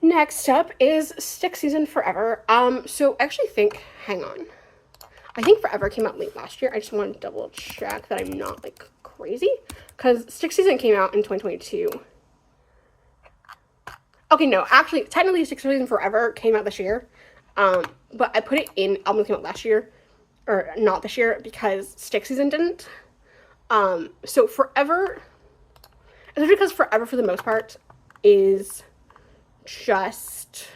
Next up is Stick Season Forever. So I actually think, hang on. I think Forever came out late last year. I just want to double check that I'm not, like, crazy. Because Stick Season came out in 2022. Okay, no, actually, technically Stick Season Forever came out this year. But I put it in album that came out last year. Or not this year, because Stick Season didn't. So Forever, especially because Forever, for the most part, is just,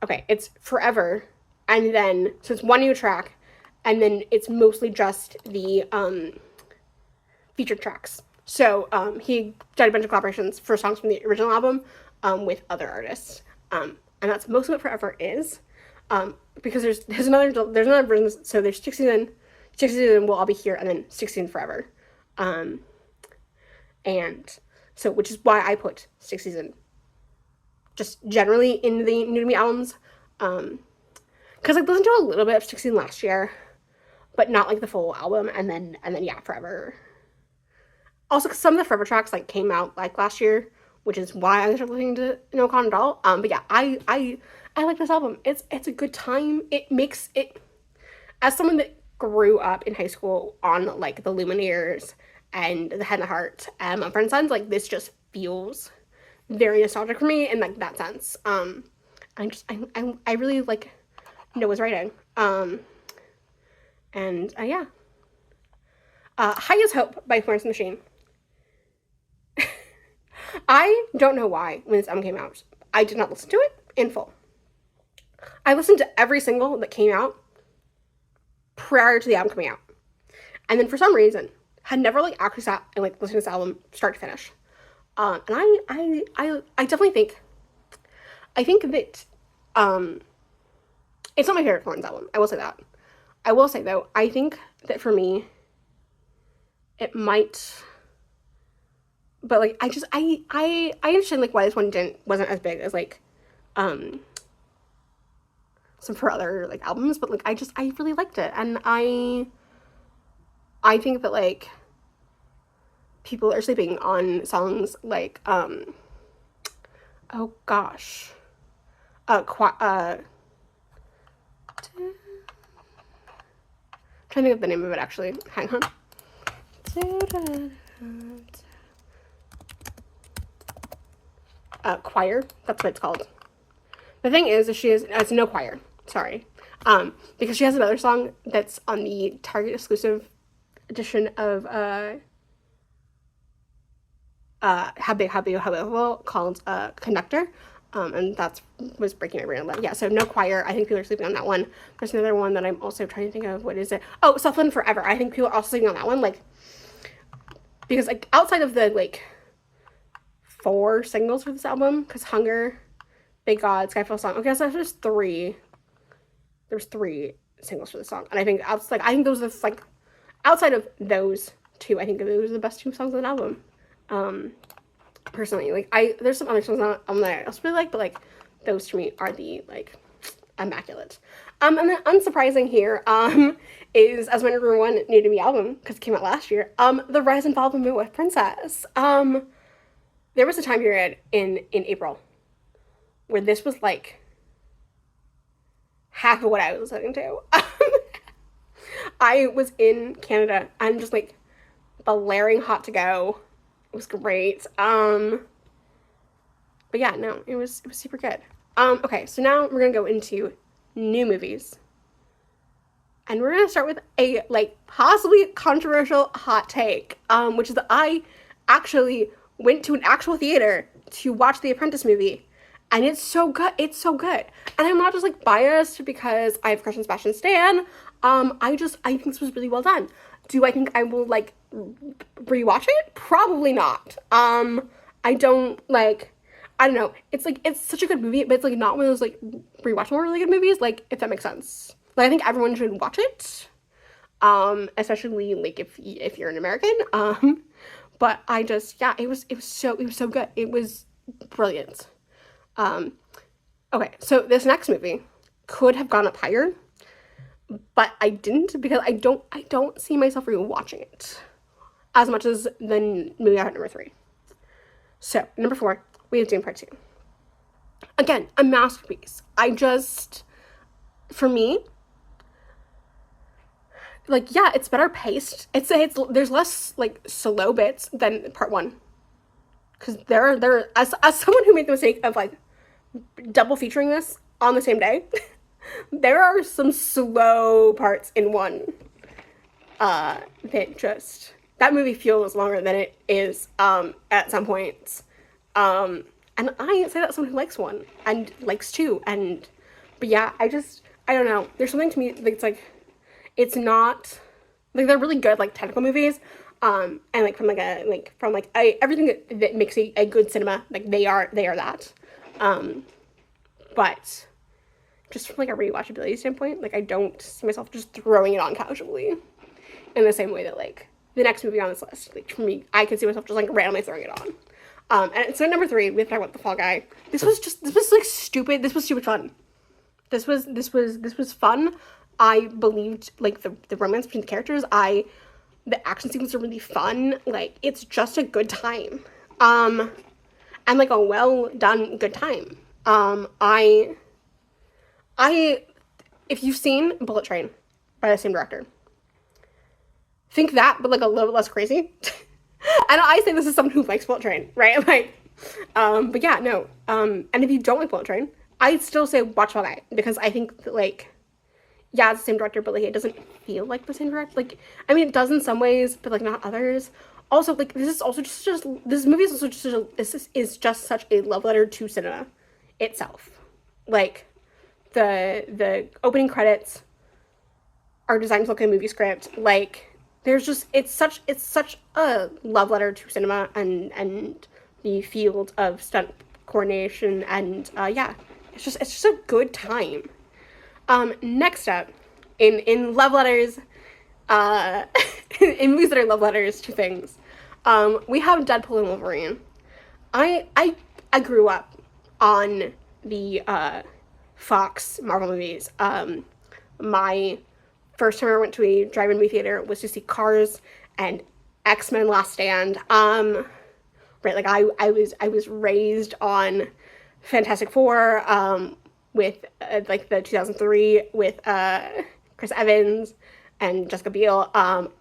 okay, it's Forever, and then, so it's one new track, and then it's mostly just the, featured tracks. So, he did a bunch of collaborations for songs from the original album, with other artists, and that's most of what Forever is, because there's another version, so there's Stick Season will all be here, and then Stick Season Forever, and so, which is why I put Stick Season just generally in the New to Me albums, because I listened to a little bit of Stick Season last year, but not, like, the full album, and then yeah, Forever. Also, because some of the Forever tracks, like, came out, like, last year, which is why I started listening to No Con at all. But yeah, I like this album. It's a good time. It makes it, as someone that grew up in high school on, like, the Lumineers and the Head and the Heart and Mumford & Sons, like, this just feels very nostalgic for me in, like, that sense. I really, like, Noah's writing. And yeah. High as Hope by Florence and the Machine. I don't know why, when this album came out, I did not listen to it in full. I listened to every single that came out prior to the album coming out. And then for some reason, had never, like, actually sat and, like, listened to this album start to finish. And I definitely think, that, it's not my favorite Florence album. I will say that. I will say, though, I think that for me, it might, but, like, I understand, like, why this one wasn't as big as, like, some of her other, like, albums, but, like, I really liked it, and I think that, like, people are sleeping on songs like, oh gosh, trying to think of the name of it, actually, hang on. Choir, that's what it's called. The thing is it's no choir, sorry, because she has another song that's on the Target exclusive edition of How Big called Conductor, and that's was breaking my brain. Yeah, so no choir. I think people are sleeping on that one. There's another one that I'm also trying to think of. What is it? Oh, Southland Forever. I think people are also sleeping on that one, like, because, like, outside of the, like, 4 singles for this album, because Hunger, Big God, Skyfall Song. Okay, so there's 3. There's 3 singles for the song, and I think I think those are, like, outside of those 2, I think those are the best 2 songs on the album. Personally, like, there's some other songs on the album that I also really like, but, like, those to me are the, like, immaculate. And then unsurprising here, is as my number 1 New to Me album, because it came out last year, The Rise and Fall of a Midwife Princess. There was a time period in April where this was, like, half of what I was listening to. I was in Canada and just, like, blaring Hot to Go. It was great. But yeah, no, it was super good. Okay, so now we're gonna go into new movies. And we're gonna start with a, like, possibly controversial hot take, which is that I actually went to an actual theater to watch the Apprentice movie, and it's so good. It's so good. And I'm not just like biased because I have crush on Sebastian Stan. I think this was really well done. Do I think I will like rewatch it? Probably not. I don't like. I don't know. It's like it's such a good movie, but it's like not one of those like rewatchable really good movies. Like if that makes sense. Like I think everyone should watch it. Especially like if you're an American. But I just it was so good. It was brilliant. Okay, so this next movie could have gone up higher, but I didn't because I don't see myself rewatching it as much as the movie I had number 3. So number 4, we have Dune Part 2. Again, a masterpiece. For me, like it's better paced. It's there's less like slow bits than Part 1. Because there as someone who made the mistake of like double featuring this on the same day, there are some slow parts in 1 that movie feels longer than it is at some points. And I say that as someone who likes 1 and likes 2, but yeah, I don't know. There's something to me that's like it's not like they're really good like technical movies. And like from everything that makes a good cinema, like they are that. But just from like a rewatchability standpoint, like I don't see myself just throwing it on casually in the same way that like the next movie on this list, like for me, I could see myself just like randomly throwing it on. And so number 3, we have to talk about The Fall Guy. This was like stupid. This was stupid fun. This was fun. I believed like the romance between the characters. The action sequences are really fun. Like it's just a good time. And like a well done good time. If you've seen Bullet Train by the same director, think that, but like a little bit less crazy. And I say this as someone who likes Bullet Train, right? Like, but yeah, no. And if you don't like Bullet Train, I'd still say watch Fall Guy because I think that like, yeah, it's the same director, but like it doesn't feel like the same director. Like, I mean, it does in some ways, but like not others. Also, like this is also just this movie is also just such a love letter to cinema itself. Like the opening credits are designed to look like a movie script. Like there's just it's such a love letter to cinema and the field of stunt coordination and it's just a good time. Next up, in love letters, in movies that are love letters to things, we have Deadpool and Wolverine. I grew up on the Fox Marvel movies. My first time I went to a drive-in movie theater was to see Cars and X-Men Last Stand. Right, like I was raised on Fantastic Four, with like the 2003 with Chris Evans and Jessica Biel. And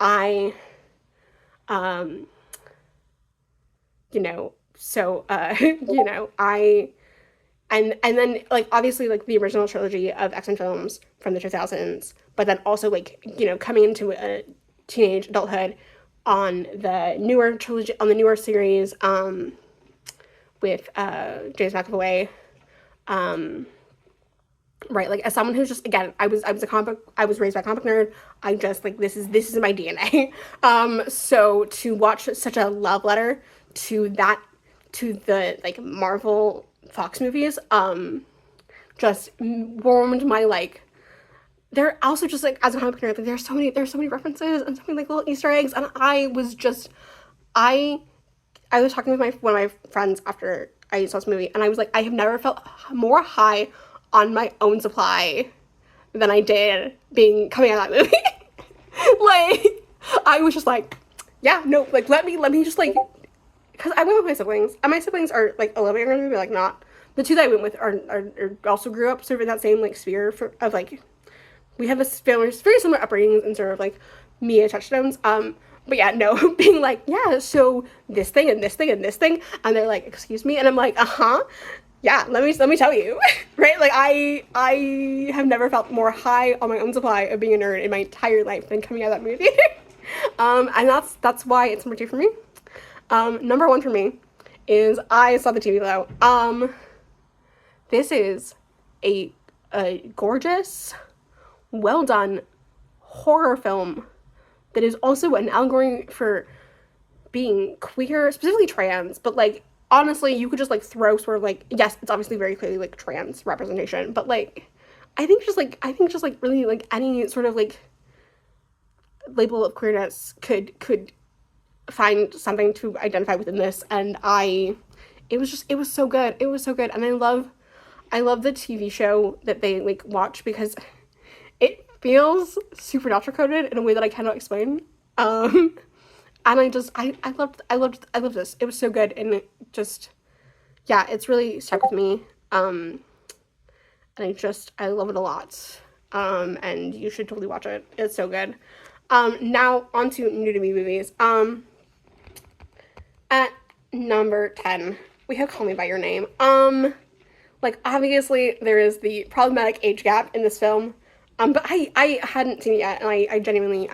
then like obviously like the original trilogy of X-Men films from the 2000s, but then also like coming into a teenage adulthood on the newer trilogy, on the newer series with James McAvoy. Right, like as someone who's just again, I was raised by a comic nerd. I just like this is my DNA. So to watch such a love letter to the like Marvel Fox movies, just warmed my like. They're also just like as a comic nerd, like there's so many references and so many like little Easter eggs, and I was talking with one of my friends after I saw this movie, and I was like, I have never felt more high on my own supply than I did coming out of that movie. Like, I was just like, yeah, no, like, let me just, like, because I went with my siblings, and my siblings are, like, a little bit younger than me, but, like, not. The two that I went with are also grew up sort of in that same, like, sphere of, like, we have a very similar upbringings and sort of, like, media touchstones, but yeah, no, being like, yeah, so this thing and this thing and this thing, and they're like, excuse me, and I'm like, yeah, let me tell you, right? Like I have never felt more high on my own supply of being a nerd in my entire life than coming out of that movie. And that's why it's number 2 for me. Number 1 for me is I saw the TV though. This is a gorgeous, well done horror film that is also an allegory for being queer, specifically trans, but like honestly, you could just like throw sort of like, yes, it's obviously very clearly like trans representation, but like I think just like really like any sort of like label of queerness could find something to identify within this, and it was so good. It was so good, and I love the TV show that they like watch because it feels supernatural coded in a way that I cannot explain. And I loved this. It was so good, and it just, yeah, it's really stuck with me. And I love it a lot. And you should totally watch it. It's so good. Now on to new to me movies. At number 10, we have Call Me by Your Name. Like obviously there is the problematic age gap in this film. But I hadn't seen it yet, and I genuinely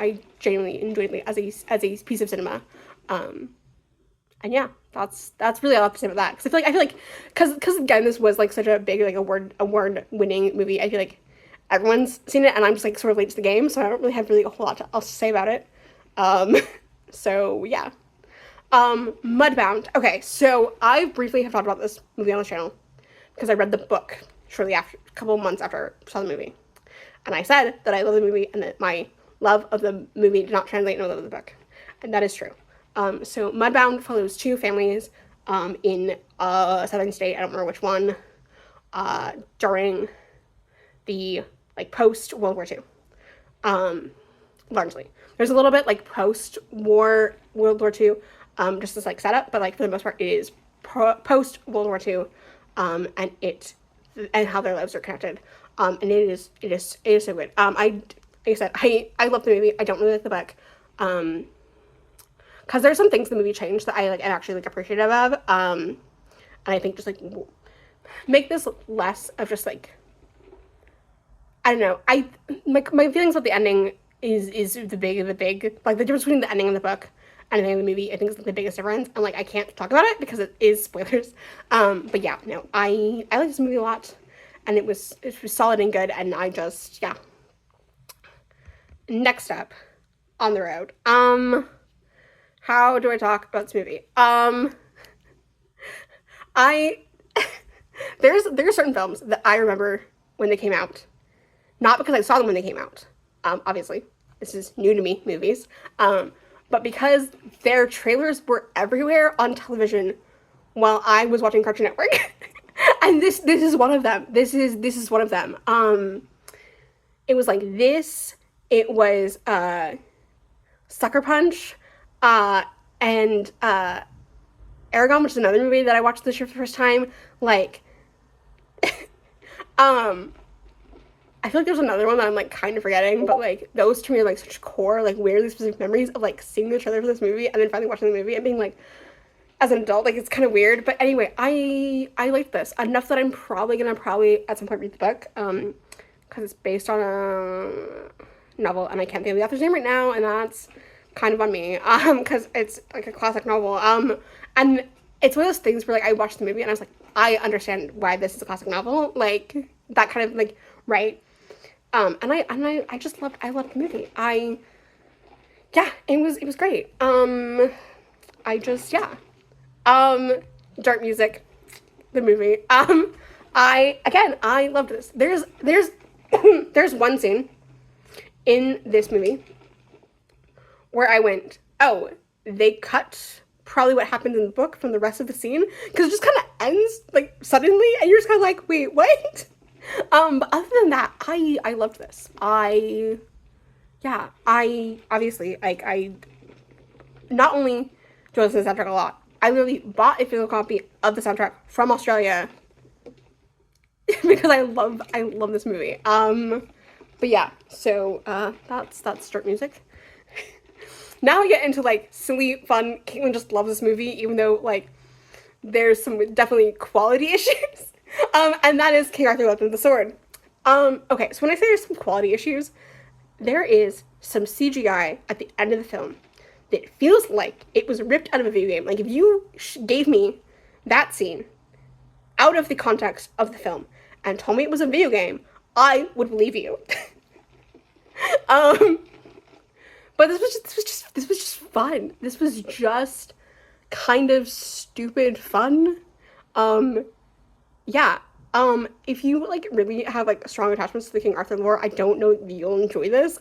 enjoyed it as a piece of cinema. And yeah, that's really all I have to say about that. Because I feel like, because again, this was like such a big like award winning movie. I feel like everyone's seen it, and I'm just like sort of late to the game, so I don't really have a whole lot else to say about it. So yeah. Mudbound. Okay, so I briefly have talked about this movie on the channel because I read the book shortly after, a couple of months after I saw the movie. And I said that I love the movie and that my love of the movie did not translate into love of the book. And that is true. So Mudbound follows two families in a southern state, I don't remember which one, during the like post-World War II. Largely. There's a little bit like post-war World War II, just as like setup, but like for the most part it is post-World War II, and how their lives are connected. And it is so good. Like I said, I love the movie. I don't really like the book. Because there's some things the movie changed that I like am actually like appreciative of. And I think just like make this less of just like, I don't know. My feelings about the ending is the big like the difference between the ending of the book and the ending of the movie. I think is like the biggest difference. And like I can't talk about it because it is spoilers. But yeah, no, I like this movie a lot. And it was solid and good, and I just, yeah. Next up, On the Road. How do I talk about this movie? There's certain films that I remember when they came out. Not because I saw them when they came out. Obviously, this is new to me, movies. But because their trailers were everywhere on television while I was watching Cartoon Network. And this is one of them. This is one of them. It was like this. It was Sucker Punch, and Aragon, which is another movie that I watched this year for the first time. Like, I feel like there's another one that I'm like kind of forgetting, but like those to me are like such core, like weirdly specific memories of like seeing the trailer for this movie and then finally watching the movie and being like, as an adult, like it's kind of weird. But anyway, I liked this enough that I'm probably gonna at some point read the book, because it's based on a novel and I can't think of the author's name right now, and that's kind of on me, because it's like a classic novel, and it's one of those things where like I watched the movie and I was like, I understand why this is a classic novel, like that kind of like, right. And I just loved the movie. It was great. Dark Music, the movie. I loved this. There's there's one scene in this movie where I went, oh, they cut probably what happened in the book from the rest of the scene, because it just kind of ends like suddenly and you're just kind of like, wait, what? But other than that, I loved this. I obviously, like, I not only do I listen to the soundtrack a lot, I literally bought a physical copy of the soundtrack from Australia because I love this movie. But yeah, so that's Dark Music. Now we get into like silly fun. Caitlin just loves this movie, even though like there's some definitely quality issues. And that is King Arthur Legend of the Sword. Okay, so when I say there's some quality issues, there is some CGI at the end of the film that feels like it was ripped out of a video game. Like if you gave me that scene out of the context of the film and told me it was a video game, I would believe you. But this was just fun. This was just kind of stupid fun. Yeah. If you like really have like strong attachments to the King Arthur lore, I don't know if you'll enjoy this.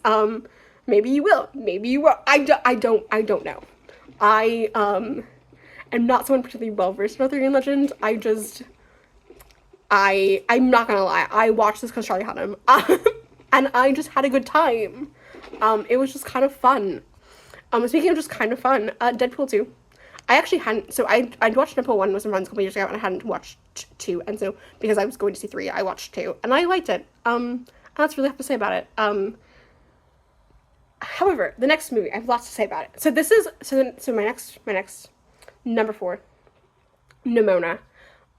Maybe you will. Maybe you will. I don't know. I am not someone particularly well versed in Arthurian legend. I'm not gonna lie. I watched this because Charlie had him, and I just had a good time. It was just kind of fun. Speaking of just kind of fun, Deadpool 2. I actually hadn't, so I'd watched Deadpool 1 with some friends a couple years ago, and I hadn't watched 2, and so, because I was going to see 3, I watched 2, and I liked it. And that's really have to say about it. However, the next movie, I have lots to say about it. So this is, so my next, number 4, Nimona.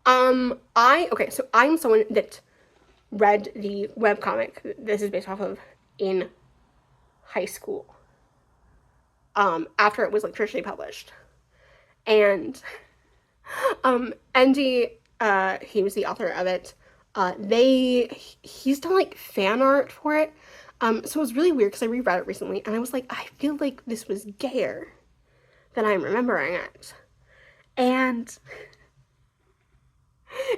Okay, so I'm someone that read the webcomic this is based off of in high school. After it was like traditionally published. And Andy, he was the author of it. He's done like fan art for it. So it was really weird because I reread it recently and I was like, I feel like this was gayer than I'm remembering it. And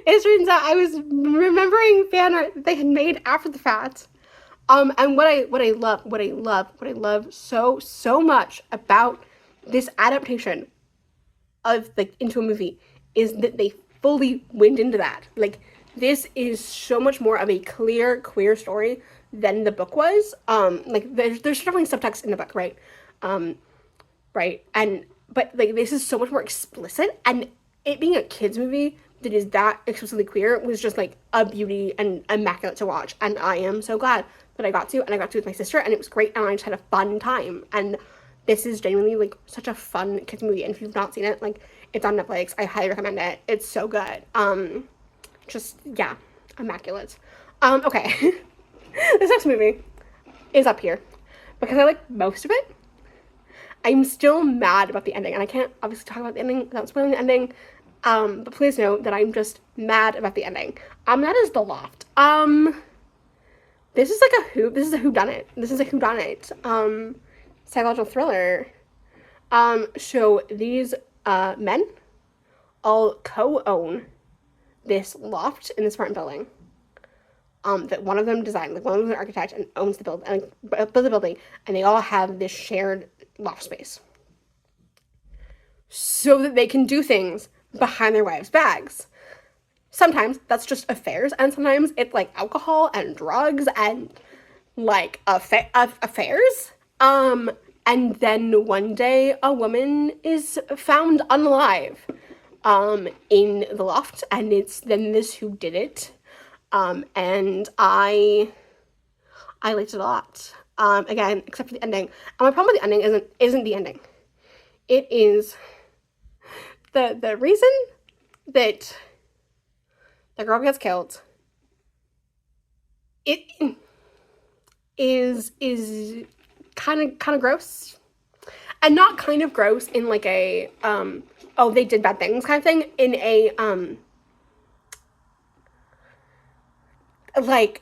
it turns out I was remembering fan art that they had made after the fact. And what I love so much about this adaptation of like into a movie is that they fully went into that. Like, this is so much more of a clear, queer story than the book was. Like there's definitely subtext in the book, right? Right. But like this is so much more explicit, and it being a kids movie that is that explicitly queer was just like a beauty and immaculate to watch. And I am so glad that I got to with my sister, and it was great, and I just had a fun time. And this is genuinely like such a fun kids movie, and if you've not seen it, like, it's on Netflix. I highly recommend it. It's so good. Just, yeah, immaculate. Okay. This next movie is up here because I like most of it. I'm still mad about the ending, and I can't obviously talk about the ending without spoiling the ending. But please know that I'm just mad about the ending. That is The Loft. This is like a whodunit. This is a whodunit. Psychological thriller. So these men all co-own this loft in this apartment building. That one of them designed, like one of them is an architect and owns the building, built the building, and they all have this shared loft space, so that they can do things behind their wives' bags. Sometimes that's just affairs, and sometimes it's like alcohol and drugs and like affairs. And then one day a woman is found unalive in the loft, and it's then this who did it. And I liked it a lot. Again, except for the ending. And my problem with the ending isn't the ending. It is the reason that the girl gets killed. It is kind of gross. And not kind of gross in like a oh, they did bad things kind of thing, in a like,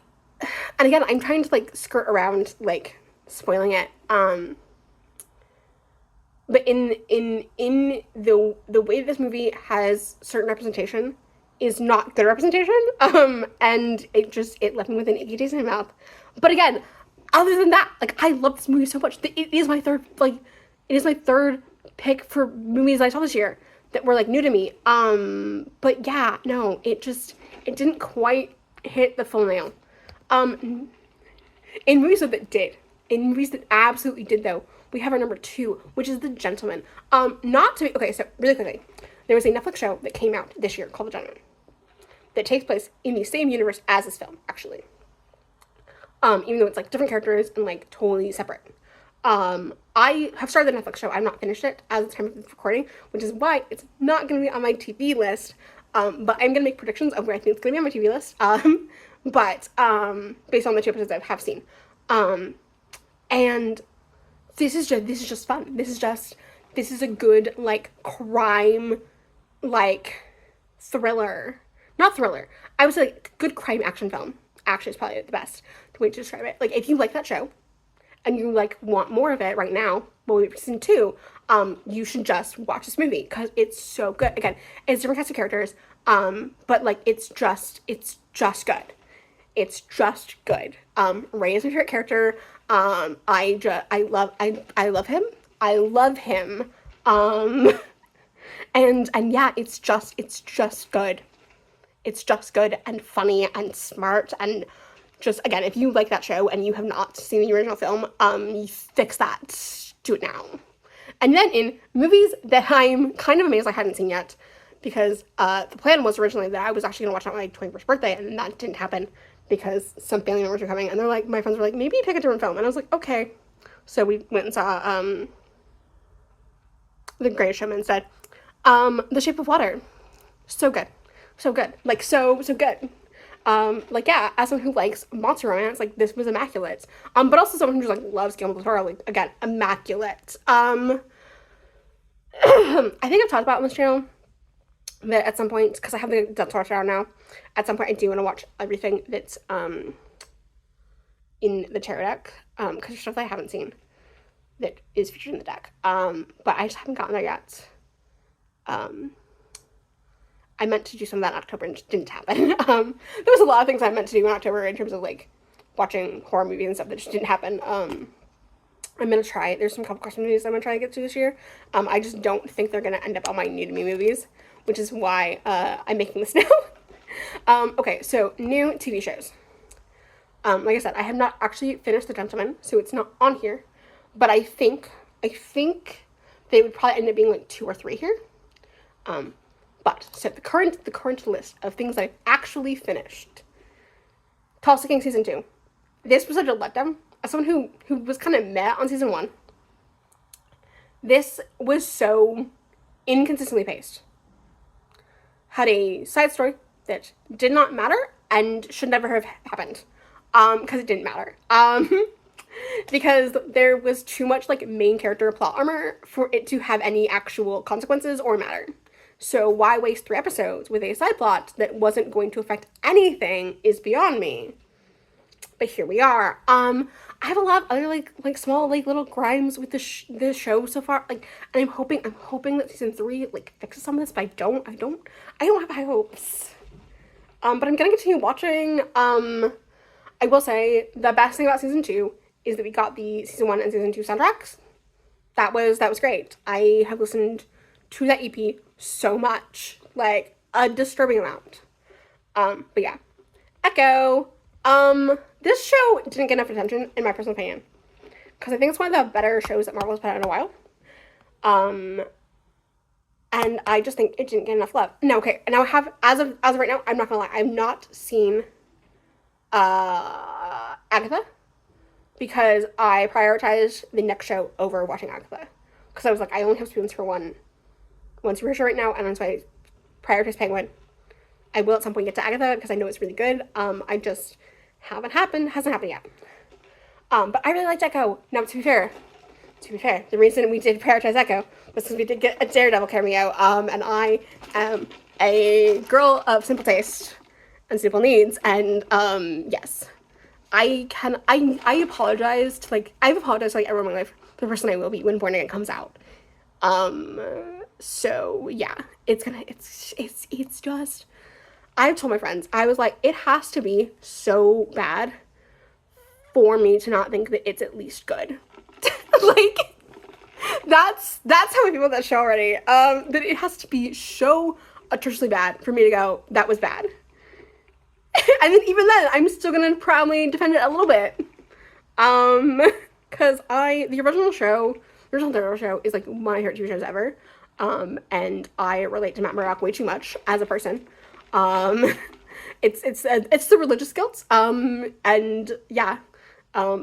and again, I'm trying to like skirt around like spoiling it, but in the way this movie has certain representation is not good representation, and it left me with an icky taste in my mouth. But again, other than that, like, I love this movie so much. It is my third pick for movies I saw this year that were like new to me. But yeah, no, it didn't quite hit the full nail. In movies that absolutely did, though, we have our number 2, which is The Gentleman. Okay, so really quickly, there was a Netflix show that came out this year called The Gentleman that takes place in the same universe as this film, actually. Even though it's like different characters and like totally separate. I have started the Netflix show. I've not finished it as of the time of this recording, which is why it's not going to be on my TV list. But I'm going to make predictions of where I think it's going to be on my TV list. Based on the 2 episodes I have seen. And this is just fun. This is a good, like, crime, like, thriller, not thriller, I would say like good crime action film. Actually, is probably the best way to describe it. Like if you like that show and you like want more of it right now, well, season 2, you should just watch this movie because it's so good. Again, it's different cast of characters, but like it's just good. It's just good. Ray is my favorite character. I love him. I love him. And yeah, it's just good. It's just good and funny and smart and just, again, if you like that show and you have not seen the original film, you fix that. Do it now. And then in movies that I'm kind of amazed I hadn't seen yet, because the plan was originally that I was actually going to watch it on my 21st birthday, and that didn't happen because some family members were coming, and they're like, my friends were like, maybe pick a different film. And I was like, okay. So we went and saw The Greatest Showman instead. The Shape of Water. So good. So good. Like, so good. Like, yeah, as someone who likes monster romance, like, this was immaculate. But also someone who just, like, loves Guillermo del Toro, like, again, immaculate. I think I've talked about on this channel that at some point, because I have the Del Toro channel now, at some point I do want to watch everything that's, in the tarot deck, because there's stuff that I haven't seen that is featured in the deck. But I just haven't gotten there yet. I meant to do some of that in October and it just didn't happen. There was a lot of things I meant to do in October in terms of, like, watching horror movies and stuff that just didn't happen. I'm gonna try. There's some couple Christmas movies I'm gonna try to get to this year. I just don't think they're gonna end up on my new to me movies, which is why I'm making this now. Okay, so new TV shows. Like I said, I have not actually finished The Gentleman, so it's not on here. But I think they would probably end up being like 2 or 3 here. But so the current list of things I've actually finished. Tulsa King season 2. This was such a letdown. As someone who was kind of meh on season 1, this was so inconsistently paced. Had a side story that did not matter and should never have happened. Because it didn't matter. Because there was too much, like, main character plot armor for it to have any actual consequences or matter. So why waste 3 episodes with a side plot that wasn't going to affect anything is beyond me. But here we are. I have a lot of other like small like little crimes with the show so far. Like, and I'm hoping that season 3 like fixes some of this, but I don't have high hopes. But I'm gonna continue watching. I will say the best thing about season 2 is that we got the season 1 and season 2 soundtracks. That was great. I have listened to that EP so much, like a disturbing amount. But yeah, Echo. This show didn't get enough attention in my personal opinion, because I think it's one of the better shows that Marvel has put out in a while. And I just think it didn't get enough love. No, okay, now I have, as of right now, I'm not gonna lie, I've not seen Agatha, because I prioritized the next show over watching Agatha, because I was like, I only have spoons for one super show right now, and so I prioritize Penguin. I will at some point get to Agatha because I know it's really good. I just hasn't happened yet. But I really liked Echo. Now, to be fair, the reason we did prioritize Echo was because we did get a Daredevil cameo. And I am a girl of simple taste and simple needs. And yes, I've apologized to everyone in my life for the person I will be when Born Again comes out. So yeah, it's just, I've told my friends, I was like, it has to be so bad for me to not think that it's at least good. Like, that's how I feel about that show already. That it has to be so atrociously bad for me to go, that was bad. And then even then, I'm still gonna proudly defend it a little bit. Because the original Daredevil show is like one of my favorite TV shows ever. And I relate to Matt Murdock way too much as a person. It's the religious guilt, and yeah,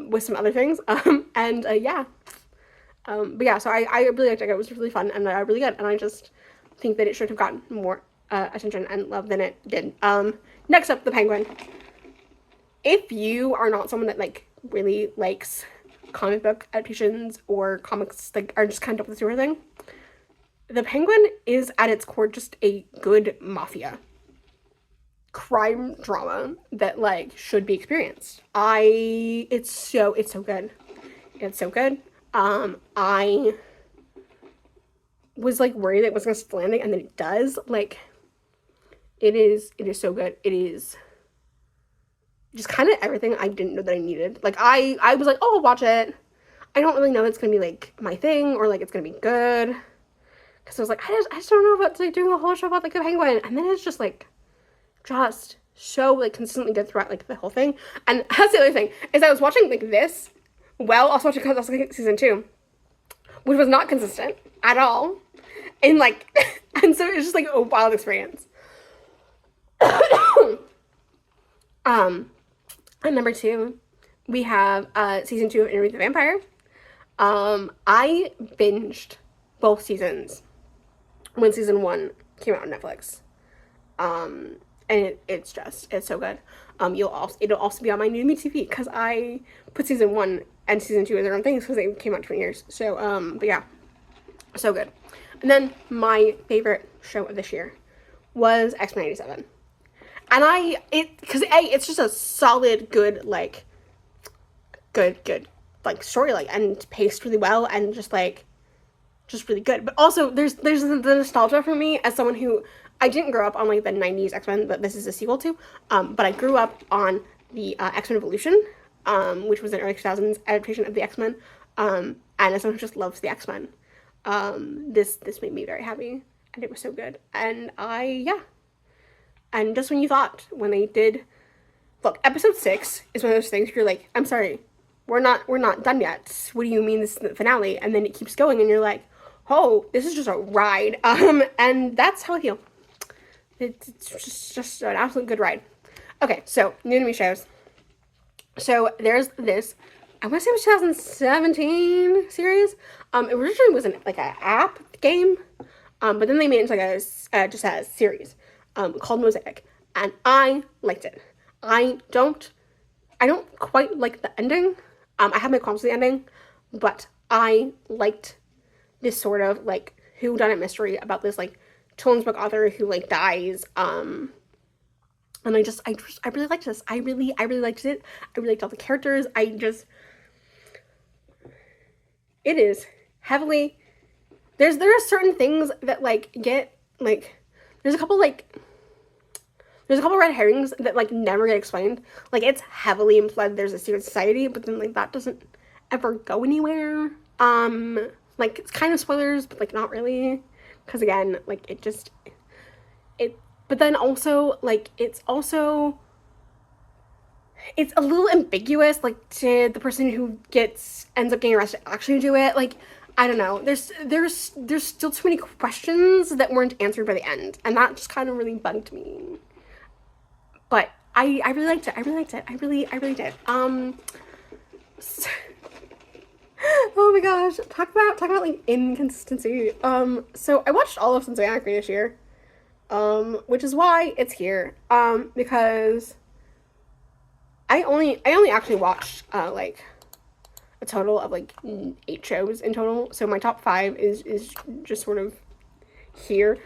with some other things, and yeah, but yeah, so I really liked it. It was really fun and really good, and I just think that it should have gotten more attention and love than it did. Next up, The Penguin. If you are not someone that like really likes comic book adaptations or comics, like are just kind of up with the sort of thing, The Penguin is at its core just a good mafia crime drama that like should be experienced. It's so good. It's so good. I was like worried it was gonna stick landing, and then it does. Like, it is so good. It is just kind of everything I didn't know that I needed. Like, I was like, oh, I'll watch it. I don't really know it's gonna be like my thing or like it's gonna be good. Because I was like, I just don't know about like doing a whole show about like the Penguin, and then it's just like just so like consistently good throughout like the whole thing. And that's the other thing is I was watching like this while also watching season 2, which was not consistent at all, and like and so it's just like a wild experience. And number 2, we have season 2 of Interview with the Vampire. I binged both seasons when season 1 came out on Netflix. And it's so good. It'll also be on my new Me TV because I put season 1 and season 2 as their own things because they came out 20 years. So, but yeah, so good. And then my favorite show of this year was X-Men 87. And because it's just a solid, good, like, good, like, story, like, and paced really well, and just really good. But also, there's the nostalgia for me as someone who, I didn't grow up on, like, the 90s X-Men that this is a sequel to, but I grew up on the X-Men Evolution, which was an early 2000s adaptation of the X-Men, and as someone who just loves the X-Men, this made me very happy, and it was so good. And and just when they did, look, episode 6 is one of those things you're like, I'm sorry, we're not done yet. What do you mean this is the finale? And then it keeps going, and you're like, oh, this is just a ride. And that's how I feel. It's just an absolute good ride. Okay, so new to me shows. So there's this, I want to say it was 2017 series. It originally was an app game, but then they made it into just a series called Mosaic, and I liked it. I don't quite like the ending. I have my qualms with the ending, but I liked this sort of like whodunit mystery about this like children's book author who like dies. And I really liked this. I really liked it. I really liked all the characters. It is heavily, there are certain things that like get like, there's a couple red herrings that like never get explained. Like, it's heavily implied there's a secret society, but then like that doesn't ever go anywhere. Like, it's kind of spoilers, but like not really, because again, like but then also like it's a little ambiguous. Like, did the person who ends up getting arrested actually do it? Like, I don't know. There's still too many questions that weren't answered by the end, and that just kind of really bugged me. But I really liked it. I really did. Oh my gosh. Talk about like inconsistency. So I watched all of Sons of Anarchy this year. Which is why it's here. Because I only actually watched like a total of like 8 shows in total. So my top 5 is just sort of here.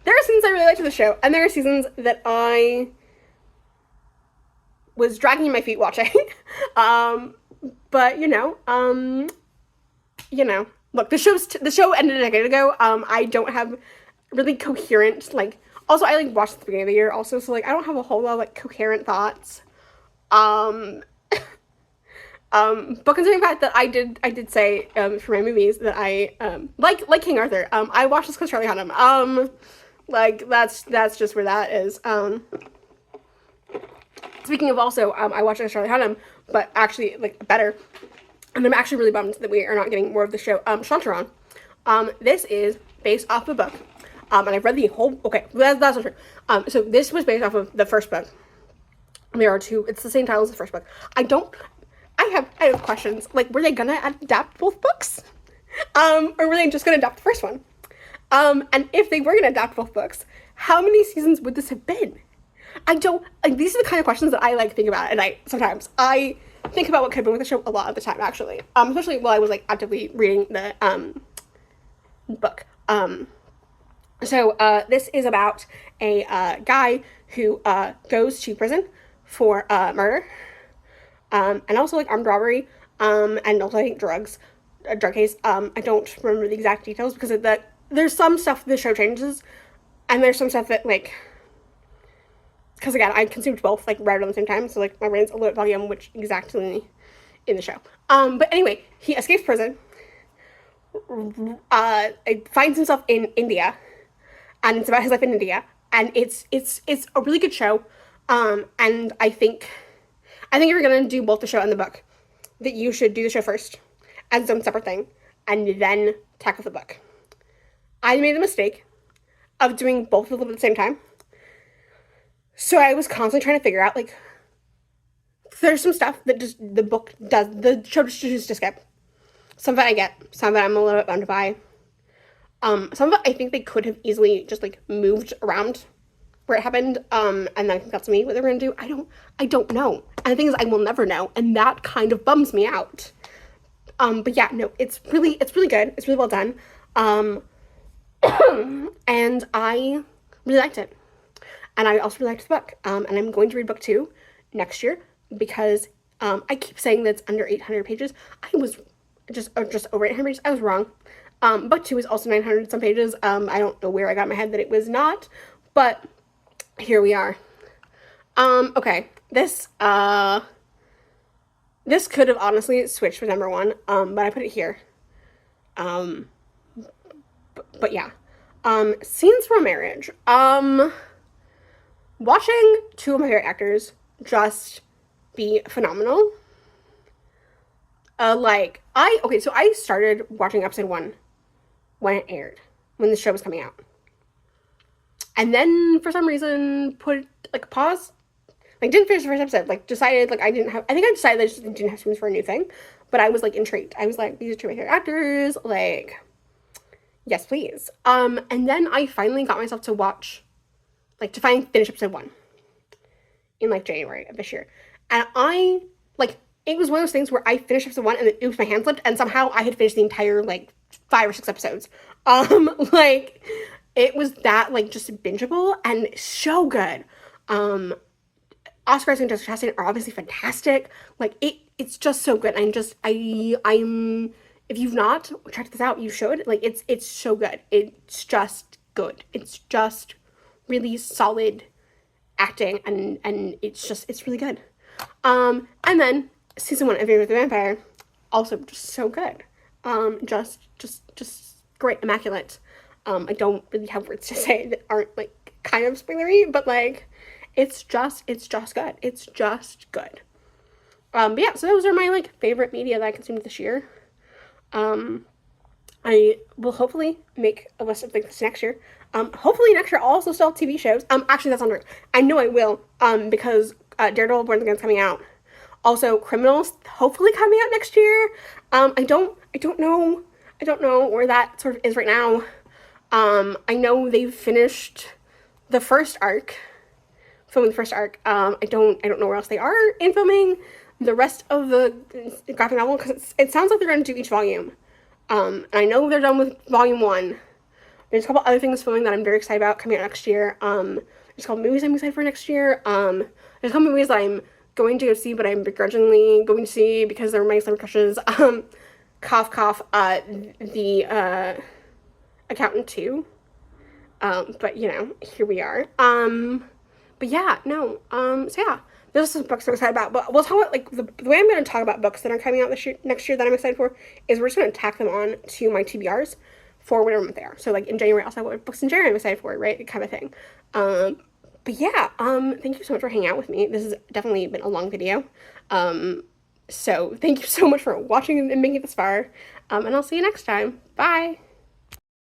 There are seasons I really liked of the show, and there are seasons that I was dragging my feet watching. But look, the show ended a decade ago. I don't have really coherent, like, also I like watched at the beginning of the year also, so like I don't have a whole lot of like coherent thoughts. But considering the fact that I did say for my movies that I like King Arthur, I watched this because Charlie Hunnam. Like, that's just where that is. Speaking of also, I watched Charlie Hunnam, but actually like better, and I'm actually really bummed that we are not getting more of the show. Shantaran. This is based off a book, and I've read the whole. Okay, that's not true. So this was based off of the first book. There are 2. It's the same title as the first book. I have questions. Like, were they gonna adapt both books? Or were they just gonna adapt the first one? And if they were gonna adapt both books, how many seasons would this have been? I don't, like, these are the kind of questions that I like think about at night sometimes. I think about what could have been with the show a lot of the time, actually. Especially while I was like actively reading the book. So this is about a guy who goes to prison for murder, and also like armed robbery, and also I think drugs, a drug case. I don't remember the exact details because of that. There's some stuff the show changes, and there's some stuff that like, because again I consumed both like right around the same time, so like my brain's a little bit foggy on which exactly in the show. But anyway, he escapes prison, finds himself in India, and it's about his life in India, and it's a really good show. And I think if you're gonna do both the show and the book, that you should do the show first as its own separate thing, and then tackle the book. I made the mistake of doing both of them at the same time, so I was constantly trying to figure out like there's some stuff that just the show just chooses to skip. Some of it I get, some of it I'm a little bit bummed by. Some of it I think they could have easily just like moved around where it happened, and then I think that's me what they're gonna do. I don't know. And the thing is I will never know, and that kind of bums me out. But yeah, no, it's really good. It's really well done. And I really liked it. And I also really liked the book. And I'm going to read book 2 next year because I keep saying that it's under 800 pages. I was just over 800 pages. I was wrong. Book 2 is also 900 some pages. I don't know where I got in my head that it was not, but here we are. Okay, this could have honestly switched with number 1, but I put it here. But yeah. Scenes from a Marriage. Watching 2 of my favorite actors just be phenomenal. So I started watching episode 1 when it aired, when the show was coming out. And then for some reason put like a pause. Like didn't finish the first episode. Like decided like I think I decided that I just didn't have spoons for a new thing. But I was like intrigued. I was like, these are 2 of my favorite actors, like yes, please. And then I finally got myself to watch, like to finally finish episode 1 in like January of this year. And I like it was one of those things where I finished episode 1 and my hand slipped and somehow I had finished the entire like 5 or 6 episodes. Like it was that like just bingeable and so good. Oscar Isaac and Jessica Chastain are obviously fantastic. Like it's just so good. I'm if you've not checked this out, you should. Like it's so good. It's just good. It's just really solid acting and it's really good. And then season 1 of Interview with the Vampire, also just so good. Just great, immaculate. I don't really have words to say that aren't like kind of spoilery, but like it's just good. It's just good. But yeah, so those are my like favorite media that I consumed this year. I will hopefully make a list of things next year. Hopefully next year I'll also still have TV shows. Actually that's not true. I know I will, because Daredevil Born Again is coming out. Also Criminals hopefully coming out next year. I don't know where that sort of is right now. I know they've finished the first arc, filming the first arc. I don't know where else they are in filming the rest of the graphic novel, because it sounds like they're going to do each volume. And I know they're done with volume 1. There's a couple other things filming that I'm very excited about coming out next year. There's a couple movies I'm excited for next year. There's a couple movies that I'm going to go see, but I'm begrudgingly going to see because they're my summer crushes. Cough, cough, the Accountant 2. But, you know, here we are. But yeah, no, so yeah. Those are some books I'm excited about, but we'll talk about, like, the way I'm going to talk about books that are coming out next year that I'm excited for is we're just going to tack them on to my TBRs for whatever month they are. So, like, in January, I'll talk about what books in January I'm excited for, right? Kind of thing. But yeah, thank you so much for hanging out with me. This has definitely been a long video. So thank you so much for watching and making it this far. And I'll see you next time. Bye!